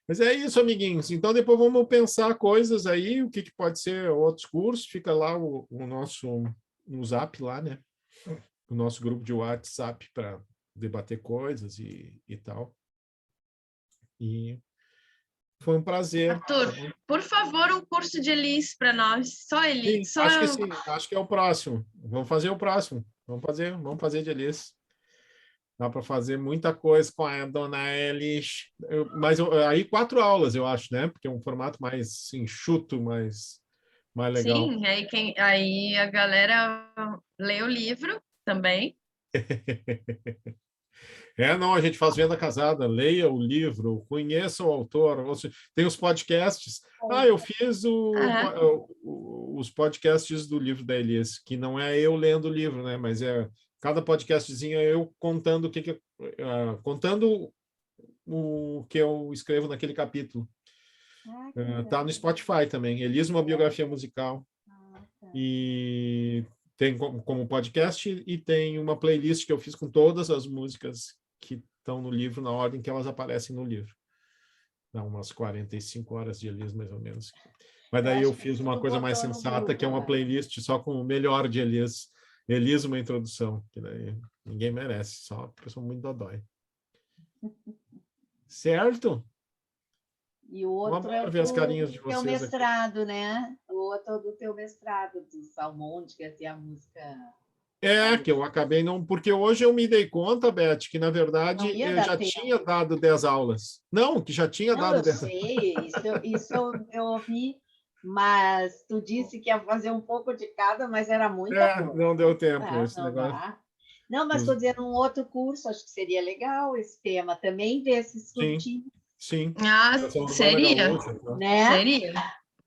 Mas é isso, amiguinhos. Então, depois vamos pensar coisas aí, o que pode ser outros cursos. Fica lá o nosso no Zap lá, né? O nosso grupo de WhatsApp para debater coisas e tal. E foi um prazer. Arthur, por favor, um curso de Elis para nós. Só Elis. Sim, acho que sim. Acho que é o próximo. Vamos fazer o próximo. Vamos fazer de Elis. Dá para fazer muita coisa com a dona Elis. Mas aí 4 aulas, eu acho, né? Porque é um formato mais enxuto, mais legal. Sim, aí a galera lê o livro também. Não, a gente faz venda casada, leia o livro, conheça o autor, tem os podcasts. Eu fiz os podcasts do livro da Elis, que não é eu lendo o livro, né? Mas cada podcastzinho é eu contando contando o que eu escrevo naquele capítulo. Tá no Spotify também, Elis, uma biografia musical. E tem como podcast e tem uma playlist que eu fiz com todas as músicas que estão no livro, na ordem que elas aparecem no livro. Dá umas 45 horas de Elis, mais ou menos. Mas daí eu fiz uma coisa mais sensata, que é uma playlist só com o melhor de Elis. Elis, uma introdução, que daí ninguém merece, só uma pessoa muito dodói. Certo? E o outro é o ver as carinhas de teu vocês mestrado, né? O outro é do teu mestrado, dos Almôndegas e a música... Que eu acabei não... Porque hoje eu me dei conta, Beth, que na verdade Não ia eu dar já tempo. tinha dado 10 aulas. Não, que já tinha Não, dado eu 10 sei, isso eu ouvi, mas tu disse que ia fazer um pouco de cada, mas era muita coisa. Não deu tempo. Esse Não negócio. dá. Não, mas estou dizendo um outro curso, acho que seria legal esse tema, também desses curtinhos, Sim. Seria. Gaúcha, tá? né? Seria.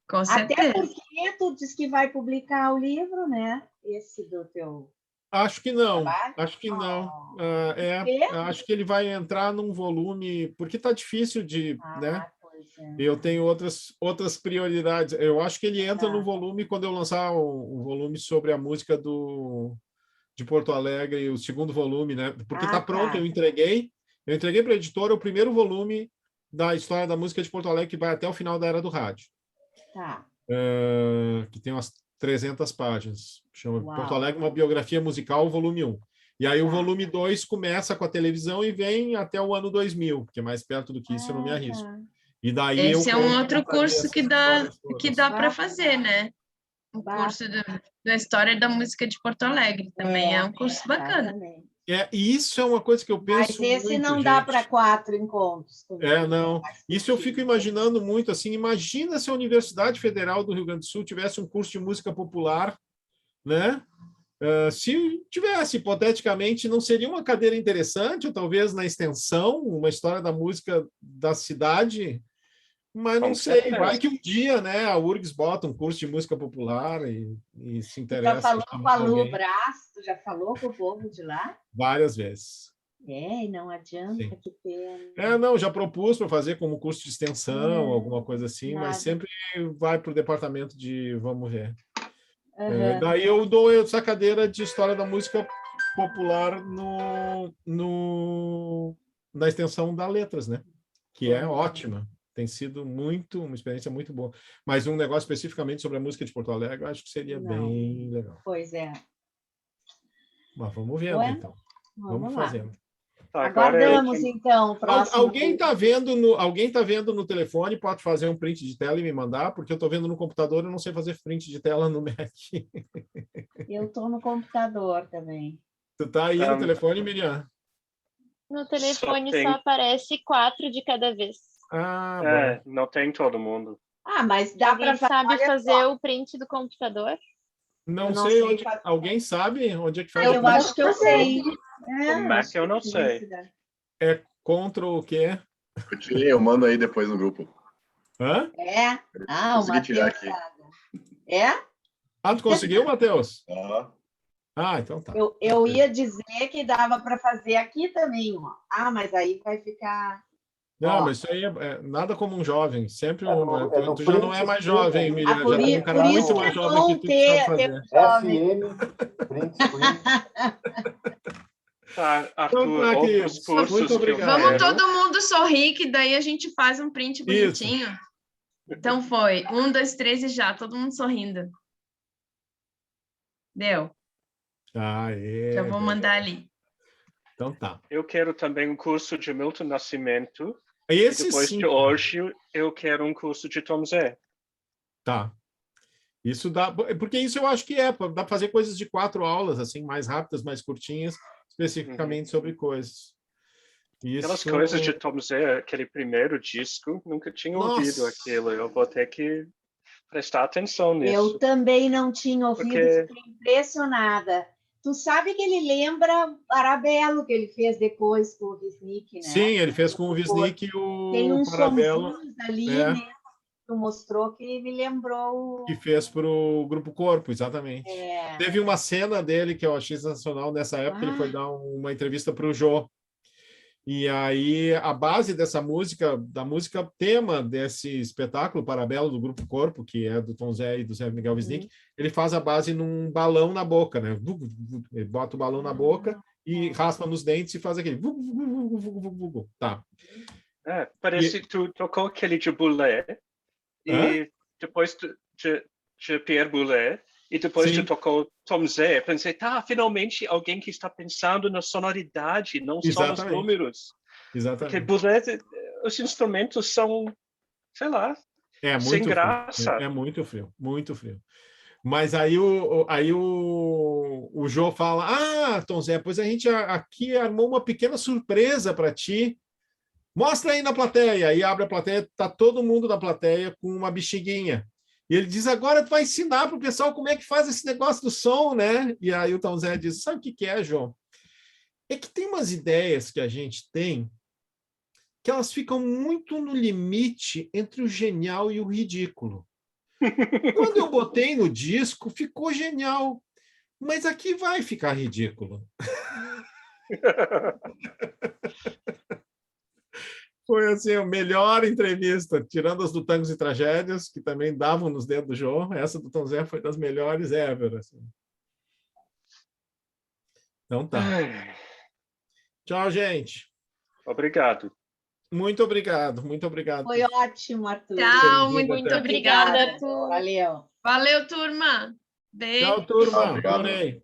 Com Até certeza. porque tu disse que vai publicar o livro, né? Esse do teu Acho que não. trabalho. Acho que não. quê? Acho que ele vai entrar num volume, porque está difícil de, né? Pois é. Eu tenho outras prioridades. Eu acho que ele entra no volume quando eu lançar um volume sobre a música de Porto Alegre, o segundo volume, né? Porque está pronto, eu entreguei para a editora o primeiro volume da história da música de Porto Alegre, que vai até o final da Era do Rádio. Tá. Que tem umas 300 páginas. Chama Uau. Porto Alegre, uma biografia musical, volume 1. E aí o volume 2 começa com a televisão e vem até o ano 2000, porque mais perto do que isso eu não me arrisco. E daí Esse é um outro contaria curso essas que dá histórias para todas. fazer, né? O curso da história da música de Porto Alegre também é um curso bacana. Exatamente. E isso é uma coisa que eu penso Mas esse muito, não dá gente. para 4 encontros. Não. Isso eu fico imaginando muito, assim, imagina se a Universidade Federal do Rio Grande do Sul tivesse um curso de música popular, né? Se tivesse, hipoteticamente, não seria uma cadeira interessante, ou talvez na extensão, uma história da música da cidade, mas não sei, vai que um dia, né, a URGS bota um curso de música popular e se interessa. Já falou com a Lu Brás? Tu já falou com o povo de lá? Várias vezes. E não adianta, sim. Que pena. Não, já propus para fazer como curso de extensão, alguma coisa assim, mas sempre vai para o departamento de vamos ver. Daí eu dou essa cadeira de história da música popular na extensão da Letras, né? Que é ótima. Tem sido uma experiência muito boa. Mas um negócio especificamente sobre a música de Porto Alegre, eu acho que seria bem legal. Pois é. Mas vamos vendo, então. Vamos fazendo. Aguardamos, então. Alguém está vendo no telefone, pode fazer um print de tela e me mandar, porque eu estou vendo no computador, eu não sei fazer print de tela no Mac. Eu estou no computador também. Tu está aí no telefone, Miriam? No telefone só aparece 4 de cada vez. Não tem todo mundo. Mas dá para sabe fazer o print do computador? Não sei onde. Alguém sabe onde é que faz? Eu acho que eu sei. O Mac eu não sei. É Ctrl o quê? Eu mando aí depois no grupo. Hã? O Matheus tu conseguiu, Matheus? Aham. Então tá. Eu ia dizer que dava para fazer aqui também, ó. Mas aí vai ficar... Não, mas isso aí é nada como um jovem. Sempre tu já não é mais jovem, Miriam. Já tem um cara muito mais jovem que tu sabe fazer. Print. Tá, Arthur, outros cursos muito obrigado. Vamos todo mundo sorrir, que daí a gente faz um print bonitinho. Isso. Então foi. 1, 2, 3 e já. Todo mundo sorrindo. Deu. Já vou mandar ali. Então tá. Eu quero também um curso de Milton Nascimento. Esse e depois sim. de hoje, eu quero um curso de Tom Zé. Tá. Isso dá... Porque isso eu acho que dá para fazer coisas de 4 aulas, assim, mais rápidas, mais curtinhas, especificamente sobre coisas. Aquelas coisas de Tom Zé, aquele primeiro disco, nunca tinha ouvido aquilo. Eu vou ter que prestar atenção nisso. Eu também não tinha ouvido, fiquei impressionada. Tu sabe que ele lembra Parabelo, que ele fez depois com o Wisnik, né? Sim, ele fez com o Wisnik o Tem uns Parabelo. sonzinhos ali, É. né? Tu mostrou que me lembrou. Que fez para o Grupo Corpo, exatamente. É. Teve uma cena dele que eu achei sensacional nessa época, ele foi dar uma entrevista para o Jô. E aí a base dessa música, da música tema desse espetáculo Parabelo do Grupo Corpo, que é do Tom Zé e do Zé Miguel Wisnik, ele faz a base num balão na boca, né? Ele bota o balão na boca e raspa nos dentes e faz aquele tá. Parece que tu tocou aquele de Boulez e depois de Pierre Boulez e depois tu tocou Tom Zé. Pensei, finalmente alguém que está pensando na sonoridade, não só nos números. Exatamente. Porque Boulez, os instrumentos são, sei lá, sem graça. É muito frio, muito frio. Mas aí o Jô fala, Tom Zé, pois a gente aqui armou uma pequena surpresa para ti. Mostra aí na plateia. Aí abre a plateia, tá todo mundo na plateia com uma bexiguinha. E ele diz, agora tu vai ensinar para o pessoal como é que faz esse negócio do som, né? E aí o Tom Zé diz, sabe o que é, João? É que tem umas ideias que a gente tem que elas ficam muito no limite entre o genial e o ridículo. Quando eu botei no disco, ficou genial. Mas aqui vai ficar ridículo. Foi assim, a melhor entrevista, tirando as do Tangos e Tragédias, que também davam nos dedos do João. Essa do Tom Zé foi das melhores ever. Assim. Então tá. Tchau, gente. Obrigado. Muito obrigado, muito obrigado. Foi ótimo, Arthur. Tchau, muito obrigada, Arthur. Valeu. Valeu, turma. Beijo. Tchau, turma. Adorei.